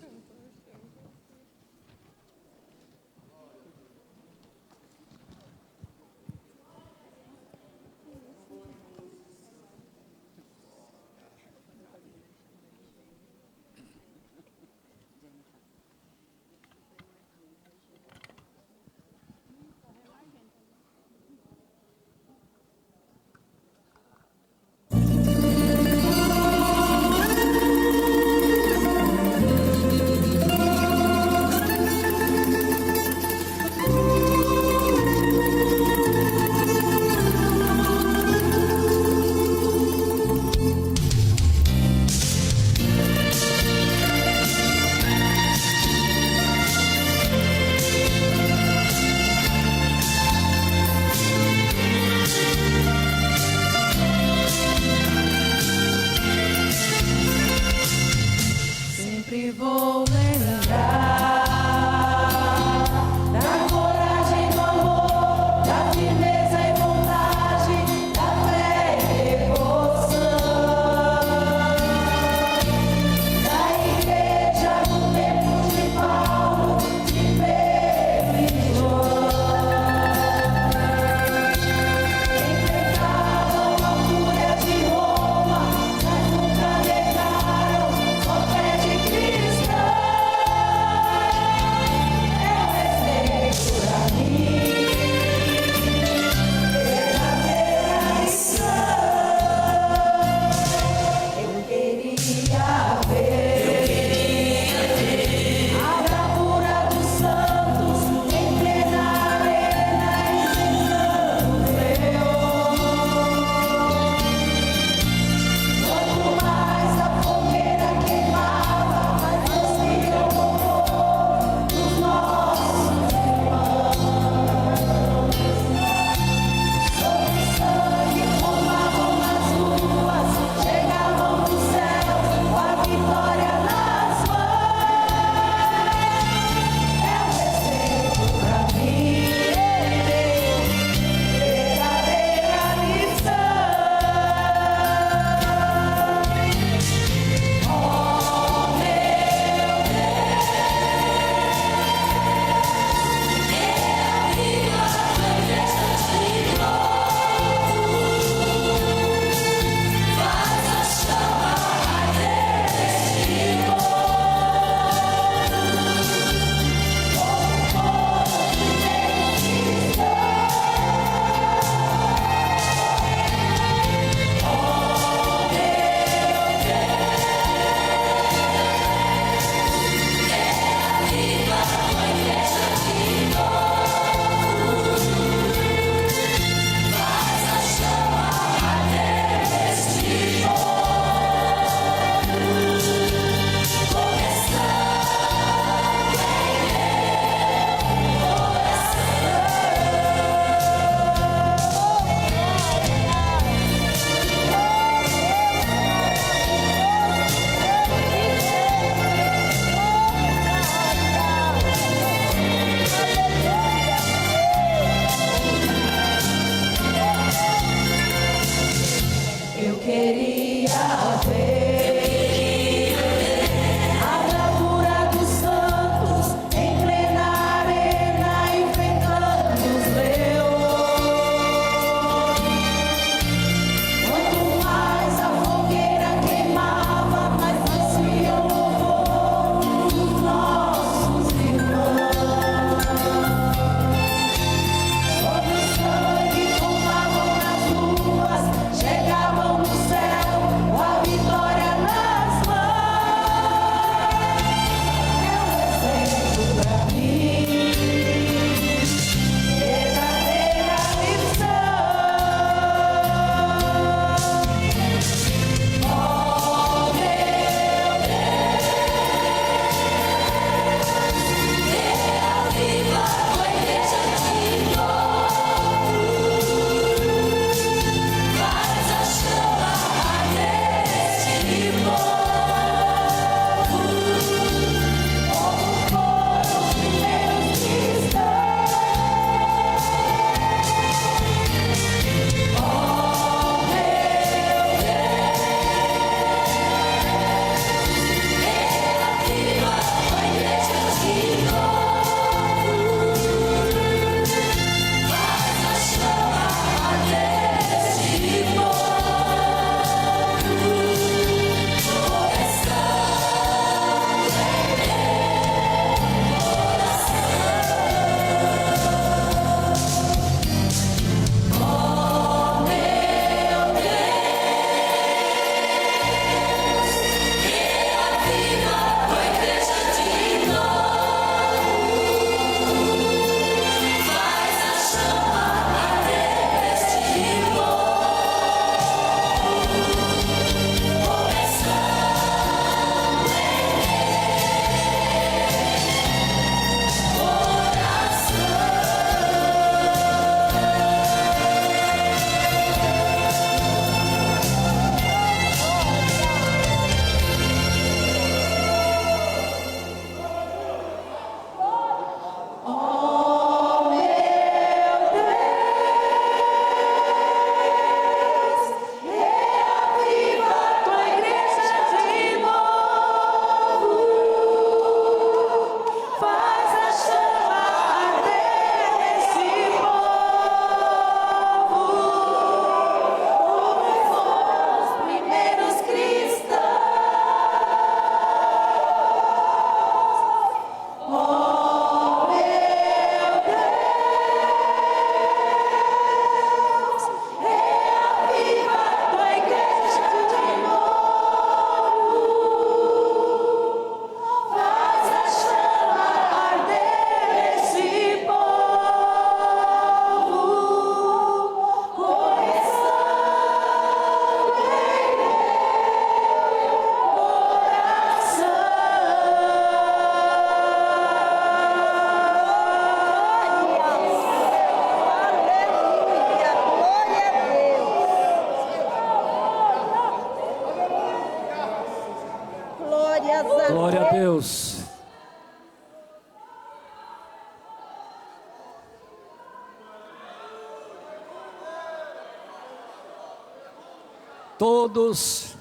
todos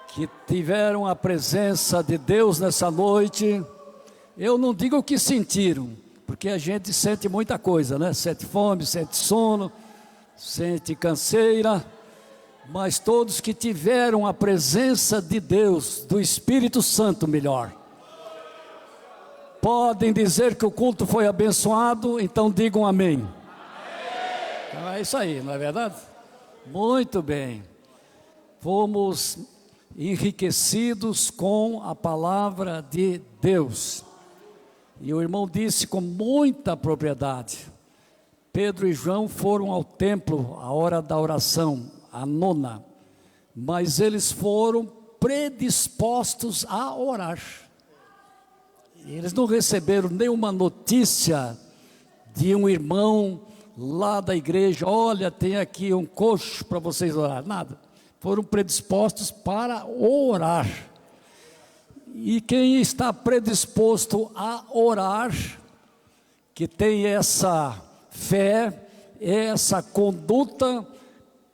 que tiveram a presença de Deus nessa noite. Eu não digo o que sentiram, porque a gente sente muita coisa, né? Sente fome, sente sono, sente canseira, mas todos que tiveram a presença de Deus, do Espírito Santo melhor, podem dizer que o culto foi abençoado, então digam amém. Então é isso aí, não é verdade? Muito bem. Fomos enriquecidos com a palavra de Deus. E o irmão disse com muita propriedade: Pedro e João foram ao templo à hora da oração, a 9ª, mas eles foram predispostos a orar. Eles não receberam nenhuma notícia de um irmão lá da igreja: olha, tem aqui um coxo para vocês orar. Nada. Foram predispostos para orar. E quem está predisposto a orar, que tem essa fé, essa conduta,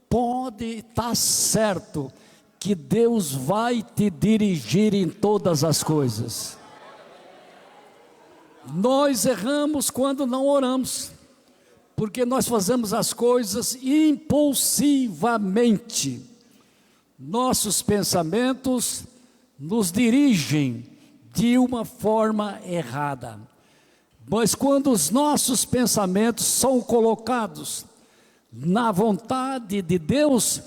pode estar certo que Deus vai te dirigir em todas as coisas. Nós erramos quando não oramos, porque nós fazemos as coisas impulsivamente. Nossos pensamentos nos dirigem de uma forma errada. Mas quando os nossos pensamentos são colocados na vontade de Deus,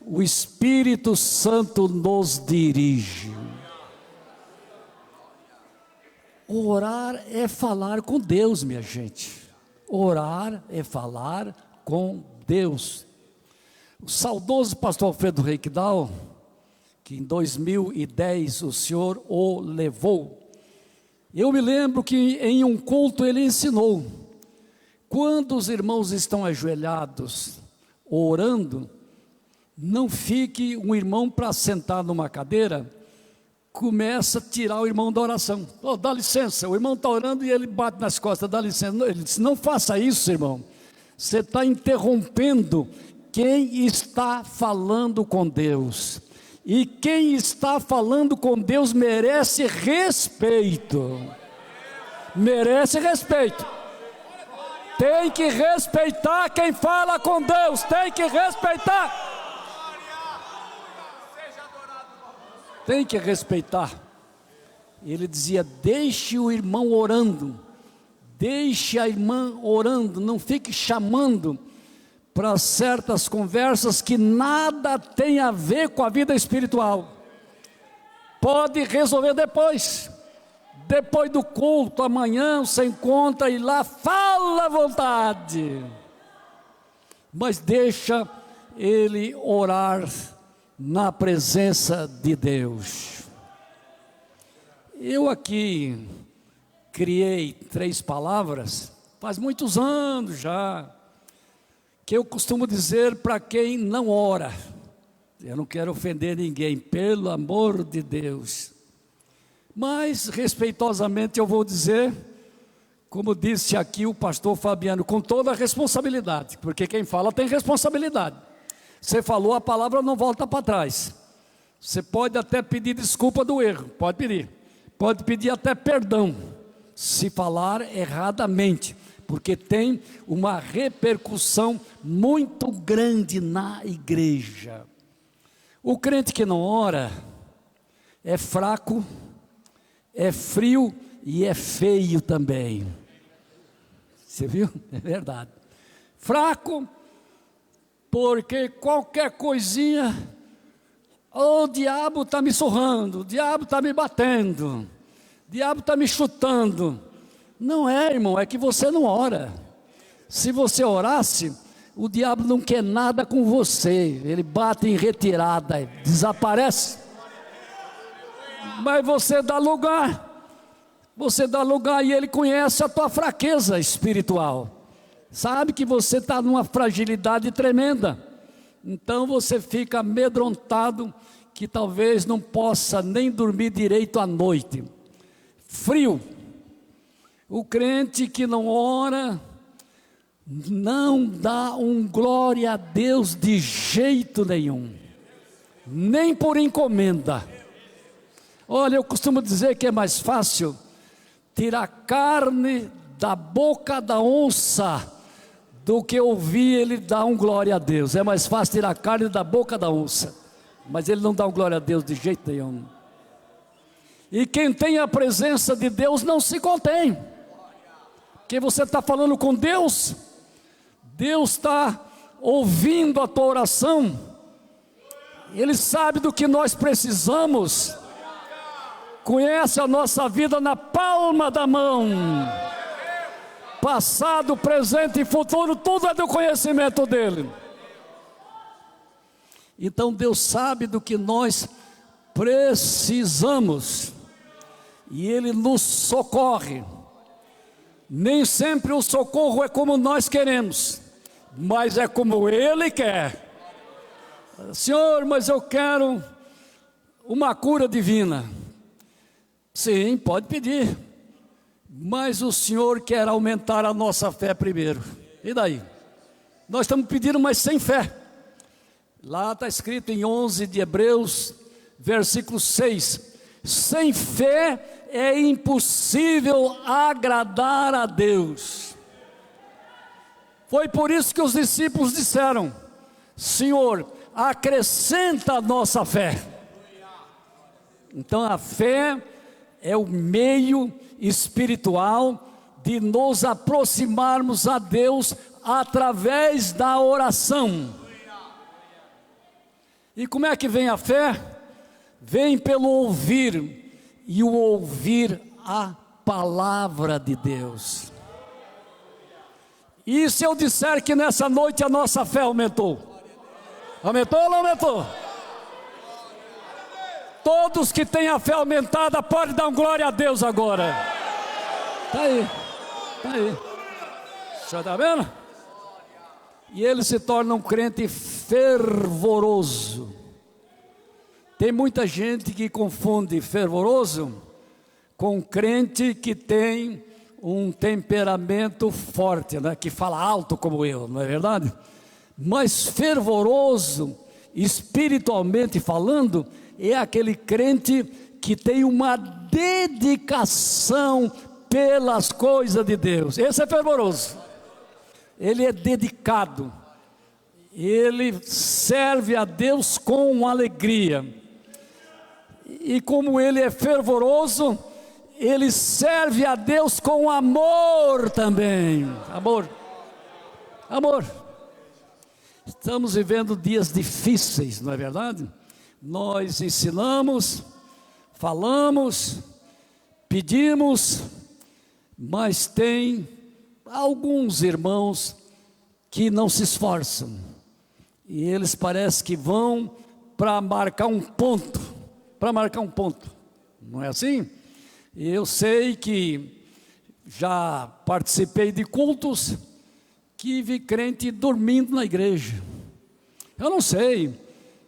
o Espírito Santo nos dirige. Orar é falar com Deus, minha gente. Orar é falar com Deus. O saudoso pastor Alfredo Reikdal, que em 2010 o Senhor o levou, eu me lembro que em um culto ele ensinou: quando os irmãos estão ajoelhados, orando, não fique um irmão para sentar numa cadeira, começa a tirar o irmão da oração. Oh, dá licença, o irmão está orando e ele bate nas costas, dá licença. Ele disse: não faça isso, irmão, você está interrompendo quem está falando com Deus. E quem está falando com Deus merece respeito. Merece respeito. Tem que respeitar quem fala com Deus. Tem que respeitar. Tem que respeitar. Ele dizia: deixe o irmão orando. Deixe a irmã orando. Não fique chamando para certas conversas que nada tem a ver com a vida espiritual. Pode resolver depois do culto, amanhã você encontra e lá fala à vontade, mas deixa ele orar na presença de Deus. Eu aqui criei 3 palavras, faz muitos anos já, que eu costumo dizer para quem não ora. Eu não quero ofender ninguém, pelo amor de Deus, mas respeitosamente eu vou dizer, como disse aqui o pastor Fabiano, com toda a responsabilidade, porque quem fala tem responsabilidade. Você falou, a palavra não volta para trás. Você pode até pedir desculpa do erro, pode pedir até perdão, se falar erradamente, porque tem uma repercussão muito grande na igreja. O crente que não ora é fraco, é frio e é feio também. Você viu? É verdade. Fraco, porque qualquer coisinha, o diabo está me surrando, o diabo está me batendo, o diabo está me chutando. Não é, irmão, é que você não ora. Se você orasse, o diabo não quer nada com você, ele bate em retirada, desaparece. Mas você dá lugar e ele conhece a tua fraqueza espiritual, sabe que você está numa fragilidade tremenda, então você fica amedrontado, que talvez não possa nem dormir direito à noite. Frio. O crente que não ora, não dá um glória a Deus de jeito nenhum. nem por encomenda. Olha, eu costumo dizer que é mais fácil tirar carne da boca da onça do que ouvir ele dar um glória a Deus. É mais fácil tirar carne da boca da onça, mas ele não dá um glória a Deus de jeito nenhum. E quem tem a presença de Deus não se contém, porque você está falando com Deus, Deus está ouvindo a tua oração, Ele sabe do que nós precisamos, conhece a nossa vida na palma da mão, passado, presente e futuro, tudo é do conhecimento dEle. Então Deus sabe do que nós precisamos, e Ele nos socorre. Nem sempre o socorro é como nós queremos, mas é como Ele quer. Senhor, mas eu quero uma cura divina. Sim, pode pedir, mas o Senhor quer aumentar a nossa fé primeiro. E daí? Nós estamos pedindo, mas sem fé. Lá está escrito em 11 de Hebreus, versículo 6: sem fé é impossível agradar a Deus. Foi por isso que os discípulos disseram: Senhor, acrescenta a nossa fé. Então a fé é o meio espiritual de nos aproximarmos a Deus através da oração. E como é que vem a fé? Vem pelo ouvir, e o ouvir a palavra de Deus. E se eu disser que nessa noite a nossa fé aumentou? Aumentou ou não aumentou? Todos que têm a fé aumentada podem dar um glória a Deus agora. Está aí, está aí. O senhor está vendo? E ele se torna um crente fervoroso. Tem muita gente que confunde fervoroso com crente que tem um temperamento forte, né? Que fala alto como eu, não é verdade? Mas fervoroso, espiritualmente falando, é aquele crente que tem uma dedicação pelas coisas de Deus. Esse é fervoroso. Ele é dedicado, ele serve a Deus com alegria. E como ele é fervoroso, ele serve a Deus com amor também. Amor, amor. Estamos vivendo dias difíceis, não é verdade? Nós ensinamos, falamos, pedimos, mas tem alguns irmãos que não se esforçam, e eles parecem que vão para marcar um ponto, não é assim? E eu sei que já participei de cultos que vi crente dormindo na igreja. Eu não sei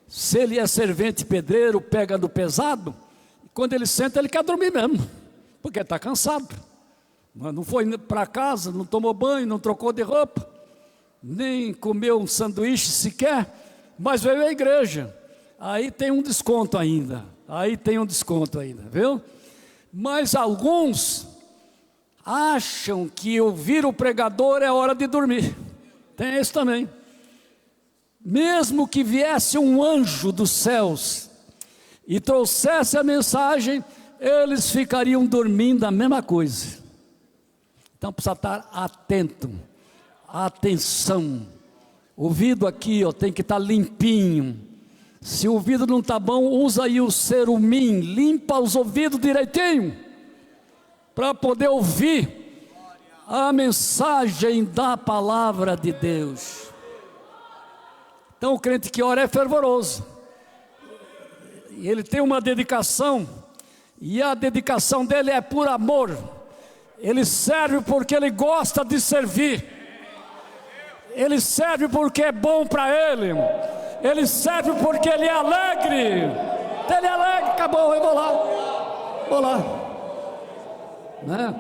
se ele é servente pedreiro, pega no pesado, e quando ele senta ele quer dormir mesmo, porque está cansado. Não foi para casa, não tomou banho, não trocou de roupa, nem comeu um sanduíche sequer, mas veio à igreja. Aí tem um desconto ainda, viu? Mas alguns acham que ouvir o pregador é hora de dormir. Tem esse também. Mesmo que viesse um anjo dos céus e trouxesse a mensagem, eles ficariam dormindo a mesma coisa. Então precisa estar atento, atenção. O ouvido aqui, tem que estar limpinho. Se o ouvido não está bom, usa aí o cerumim, limpa os ouvidos direitinho, para poder ouvir a mensagem da palavra de Deus. Então o crente que ora é fervoroso, e ele tem uma dedicação, e a dedicação dele é por amor. Ele serve porque ele gosta de servir, ele serve porque é bom para ele, ele serve porque ele é alegre. Ele é alegre, acabou, eu vou lá, né?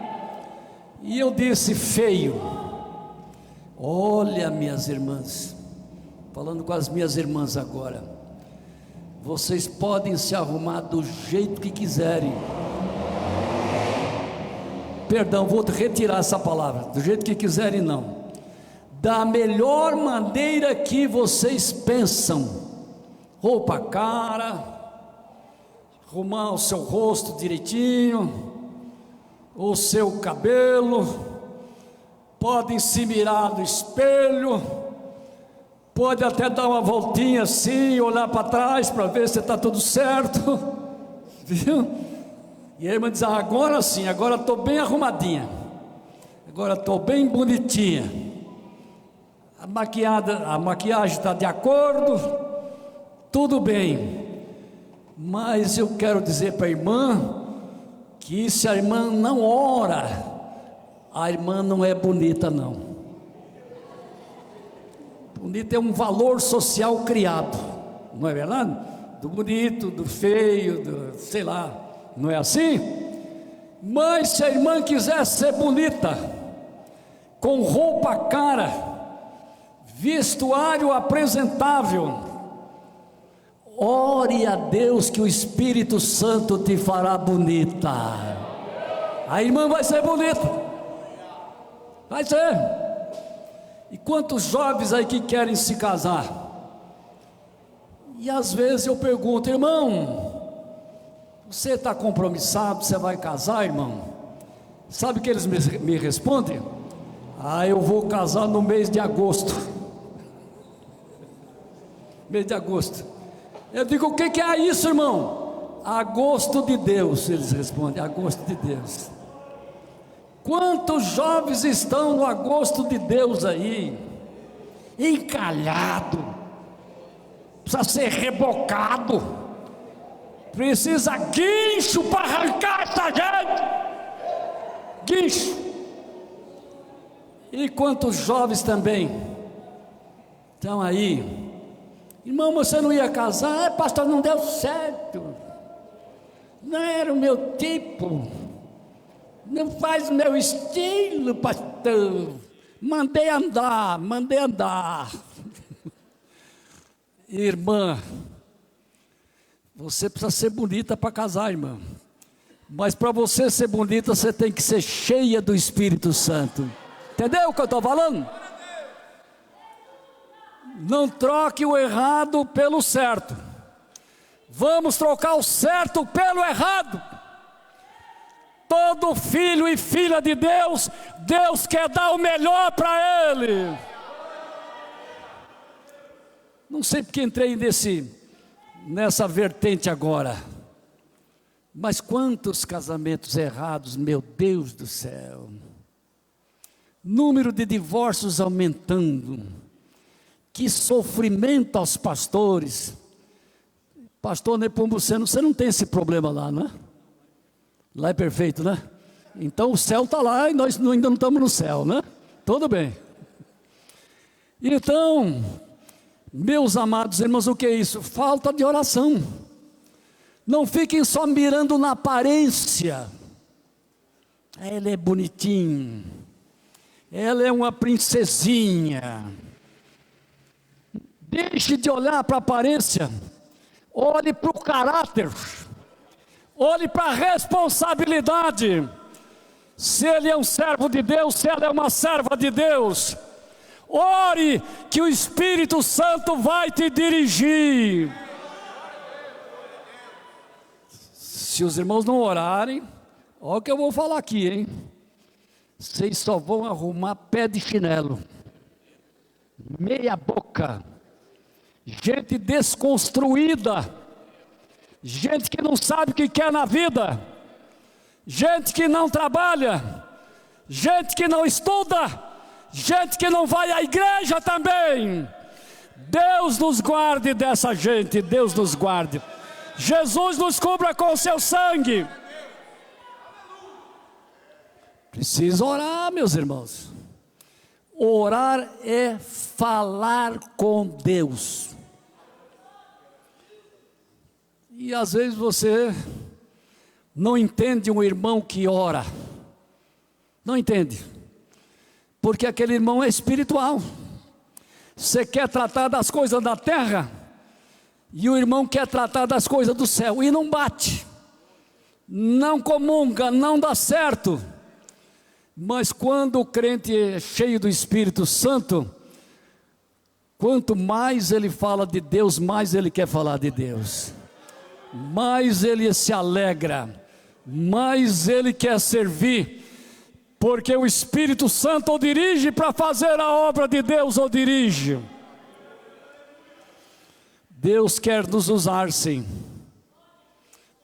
E eu disse feio. Olha, minhas irmãs, falando com as minhas irmãs agora, vocês podem se arrumar do jeito que quiserem. Perdão, vou retirar essa palavra. Do jeito que quiserem, não. Da melhor maneira que vocês pensam. Roupa cara, arrumar o seu rosto direitinho, o seu cabelo, podem se mirar no espelho, pode até dar uma voltinha assim, olhar para trás para ver se está tudo certo, viu? E a irmã diz: agora sim, agora estou bem arrumadinha, agora estou bem bonitinha, a maquiagem está de acordo, tudo bem. Mas eu quero dizer para a irmã que se a irmã não ora, a irmã não é bonita não. Bonita é um valor social criado, não é verdade? Do bonito, do feio, sei lá, não é assim? Mas se a irmã quiser ser bonita, com roupa cara, vestuário apresentável, ore a Deus que o Espírito Santo te fará bonita. A irmã vai ser bonita, vai ser. E quantos jovens aí que querem se casar? E às vezes eu pergunto: irmão, você está compromissado? Você vai casar, irmão? Sabe o que eles me respondem? Eu vou casar no mês de agosto. Mês de agosto. Eu digo: o que é isso, irmão? Agosto de Deus. Eles respondem: agosto de Deus. Quantos jovens estão no agosto de Deus aí, encalhado, precisa ser rebocado, precisa guincho para arrancar essa gente, guincho. E quantos jovens também estão aí: irmão, você não ia casar? Pastor, não deu certo, não era o meu tipo, não faz o meu estilo, pastor, mandei andar. Irmã, você precisa ser bonita para casar, irmã, mas para você ser bonita, você tem que ser cheia do Espírito Santo. Entendeu o que eu estou falando? Não troque o errado pelo certo. Vamos trocar o certo pelo errado. Todo filho e filha de Deus, Deus quer dar o melhor para ele. Não sei porque entrei nessa vertente agora, mas quantos casamentos errados, meu Deus do céu. Número de divórcios aumentando. Que sofrimento aos pastores. Pastor Nepomuceno, você não tem esse problema lá, não é? Lá é perfeito, né? Então o céu está lá e nós ainda não estamos no céu, né? Tudo bem. Então, meus amados irmãos, o que é isso? Falta de oração. Não fiquem só mirando na aparência. Ela é bonitinha, ela é uma princesinha. Deixe de olhar para a aparência, olhe para o caráter, olhe para a responsabilidade. Se ele é um servo de Deus, se ela é uma serva de Deus, ore que o Espírito Santo vai te dirigir. Se os irmãos não orarem, olha o que eu vou falar aqui, hein? Vocês só vão arrumar pé de chinelo, meia boca, gente desconstruída, gente que não sabe o que quer na vida, gente que não trabalha, gente que não estuda, gente que não vai à igreja também. Deus nos guarde dessa gente, Deus nos guarde. Jesus nos cubra com o seu sangue. Precisa orar, meus irmãos. Orar é falar com Deus. E às vezes você não entende um irmão que ora. Não entende. Porque aquele irmão é espiritual. Você quer tratar das coisas da terra? e o irmão quer tratar das coisas do céu e não bate, não comunga, não dá certo. Mas quando o crente é cheio do Espírito Santo, quanto mais ele fala de Deus, mais ele quer falar de Deus, mais ele se alegra, mais ele quer servir, porque o Espírito Santo o dirige para fazer a obra de Deus, o dirige. Deus quer nos usar, sim.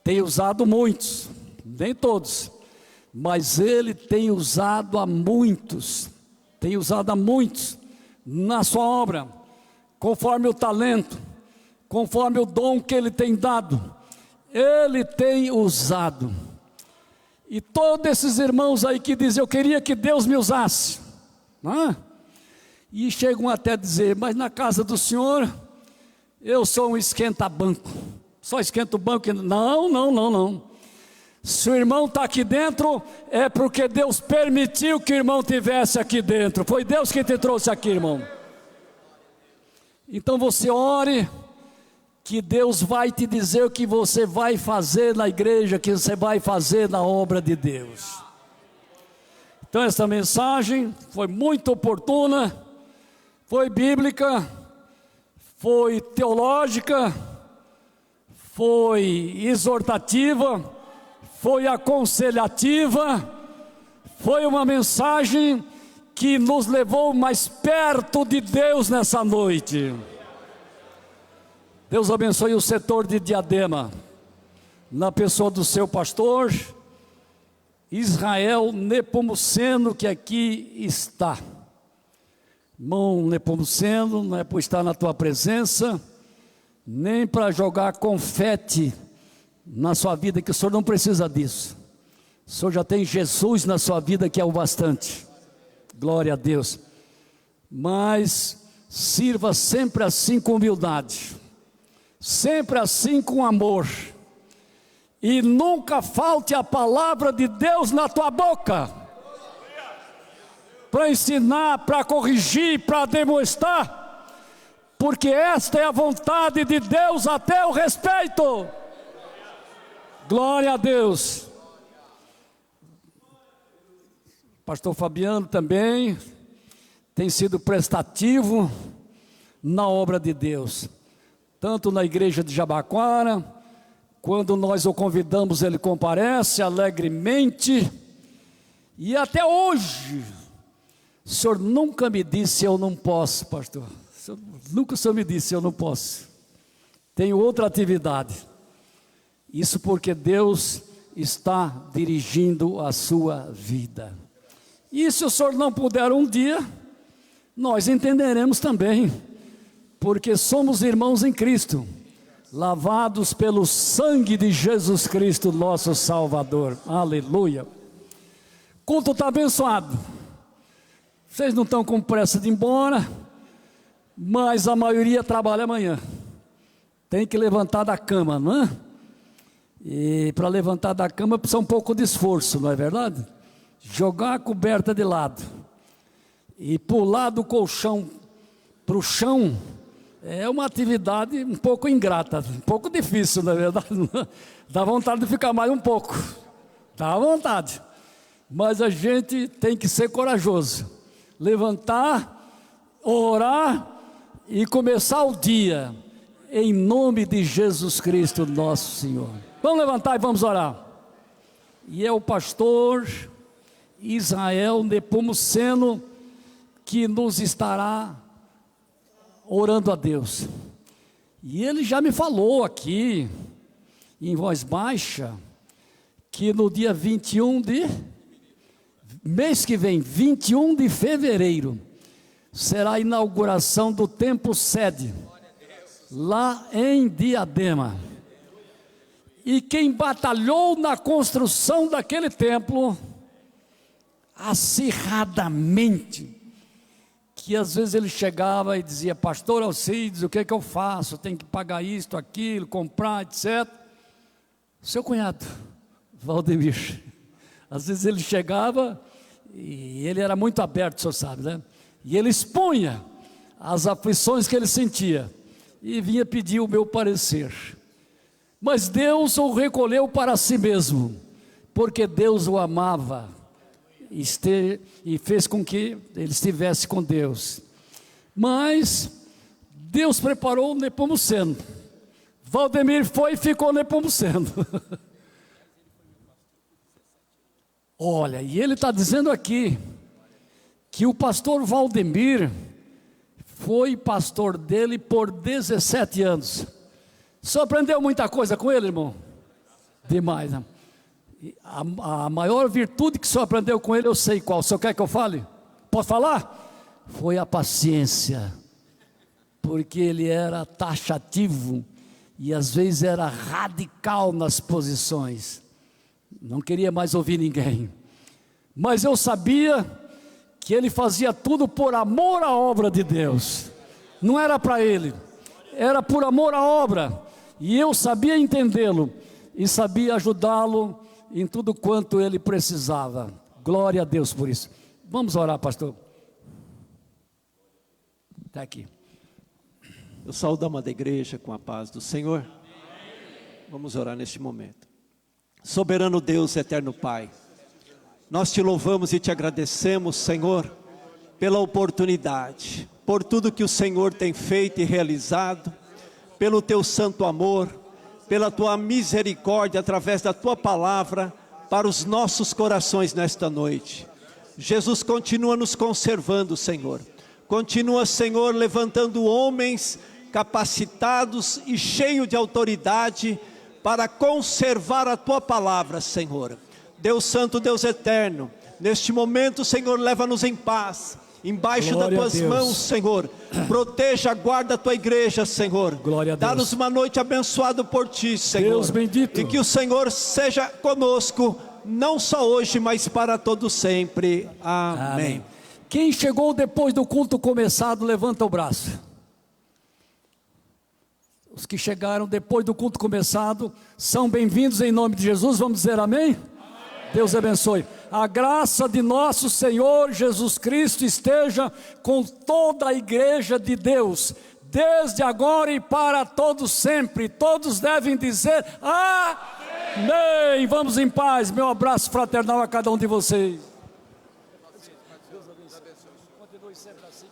Tem usado muitos, nem todos, mas Ele tem usado a muitos, na sua obra, conforme o talento, conforme o dom que Ele tem dado, Ele tem usado. E todos esses irmãos aí que dizem, eu queria que Deus me usasse, e chegam até a dizer, mas na casa do Senhor, eu sou um esquenta-banco, só esquenta o banco. Não. Se o irmão está aqui dentro, é porque Deus permitiu que o irmão estivesse aqui dentro, foi Deus que te trouxe aqui, irmão. Então você ore, que Deus vai te dizer o que você vai fazer na igreja, que você vai fazer na obra de Deus. Então essa mensagem foi muito oportuna, foi bíblica, foi teológica, foi exortativa, foi aconselhativa, foi uma mensagem que nos levou mais perto de Deus nessa noite. Deus abençoe o setor de Diadema, na pessoa do seu pastor, Israel Nepomuceno, que aqui está. Irmão Nepomuceno, não é por estar na tua presença, nem para jogar confete na sua vida, que o senhor não precisa disso. O senhor já tem Jesus na sua vida, que é o bastante. Glória a Deus. Mas sirva sempre assim com humildade, sempre assim com amor, e nunca falte a palavra de Deus na tua boca, para ensinar, para corrigir, para demonstrar, porque esta é a vontade de Deus a teu respeito. Glória a Deus. Pastor Fabiano também tem sido prestativo na obra de Deus, tanto na igreja de Jabaquara, quando nós o convidamos, ele comparece alegremente, e até hoje, o senhor nunca me disse eu não posso, pastor, nunca o senhor me disse eu não posso, tenho outra atividade. Isso porque Deus está dirigindo a sua vida. E se o senhor não puder um dia, nós entenderemos também, porque somos irmãos em Cristo, lavados pelo sangue de Jesus Cristo, nosso Salvador. Aleluia. O culto está abençoado. Vocês não estão com pressa de ir embora, mas a maioria trabalha amanhã. Tem que levantar da cama, não é? E para levantar da cama precisa um pouco de esforço, não é verdade? Jogar a coberta de lado e pular do colchão para o chão é uma atividade um pouco ingrata, um pouco difícil, não é verdade? Dá vontade de ficar mais um pouco, dá vontade, mas a gente tem que ser corajoso, levantar, orar e começar o dia em nome de Jesus Cristo nosso Senhor. Vamos levantar e vamos orar. E é o pastor Israel Nepomuceno que nos estará orando a Deus. E ele já me falou aqui, em voz baixa, que no dia 21 de... mês que vem, 21 de fevereiro, será a inauguração do templo sede, lá em Diadema. E quem batalhou na construção daquele templo, acirradamente, que às vezes ele chegava e dizia, pastor Alcides, o que é que eu faço? Eu tenho que pagar isto, aquilo, comprar, etc. Seu cunhado, Valdemir, às vezes ele chegava, e ele era muito aberto, o senhor sabe, né? E ele expunha as aflições que ele sentia. e vinha pedir o meu parecer. Mas Deus o recolheu para si mesmo, porque Deus o amava e fez com que ele estivesse com Deus. Mas Deus preparou o Nepomuceno. Valdemir foi e ficou Nepomuceno. Olha, e ele está dizendo aqui que o pastor Valdemir foi pastor dele por 17 anos. Você aprendeu muita coisa com ele, irmão? Demais, né? A maior virtude que o senhor aprendeu com ele, eu sei qual. O senhor quer que eu fale? Posso falar? Foi a paciência. Porque ele era taxativo e às vezes era radical nas posições. Não queria mais ouvir ninguém. Mas eu sabia que ele fazia tudo por amor à obra de Deus. Não era para ele, era por amor à obra. E eu sabia entendê-lo e sabia ajudá-lo em tudo quanto ele precisava. Glória a Deus por isso. Vamos orar, pastor. Está aqui. Eu saúdo a amada igreja com a paz do Senhor. Vamos orar neste momento. Soberano Deus, eterno Pai, nós te louvamos e te agradecemos, Senhor, pela oportunidade, por tudo que o Senhor tem feito e realizado, pelo teu santo amor, pela tua misericórdia através da tua palavra para os nossos corações nesta noite. Jesus, continua nos conservando, Senhor. Continua, Senhor, levantando homens capacitados e cheios de autoridade para conservar a tua palavra, Senhor. Deus Santo, Deus Eterno, neste momento, Senhor, leva-nos em paz, embaixo das tuas mãos, Senhor. Proteja, guarda a tua igreja, Senhor. Glória a Deus. Dá-nos uma noite abençoada por ti, Senhor. Deus bendito. E que o Senhor seja conosco, não só hoje, mas para todo sempre. Amém. Quem chegou depois do culto começado, levanta o braço. Os que chegaram depois do culto começado são bem-vindos em nome de Jesus. Vamos dizer amém? Amém. Deus abençoe. A graça de nosso Senhor Jesus Cristo esteja com toda a igreja de Deus, desde agora e para todos sempre. Todos devem dizer amém. Vamos em paz. Meu abraço fraternal a cada um de vocês. Deus abençoe. Continue sempre assim.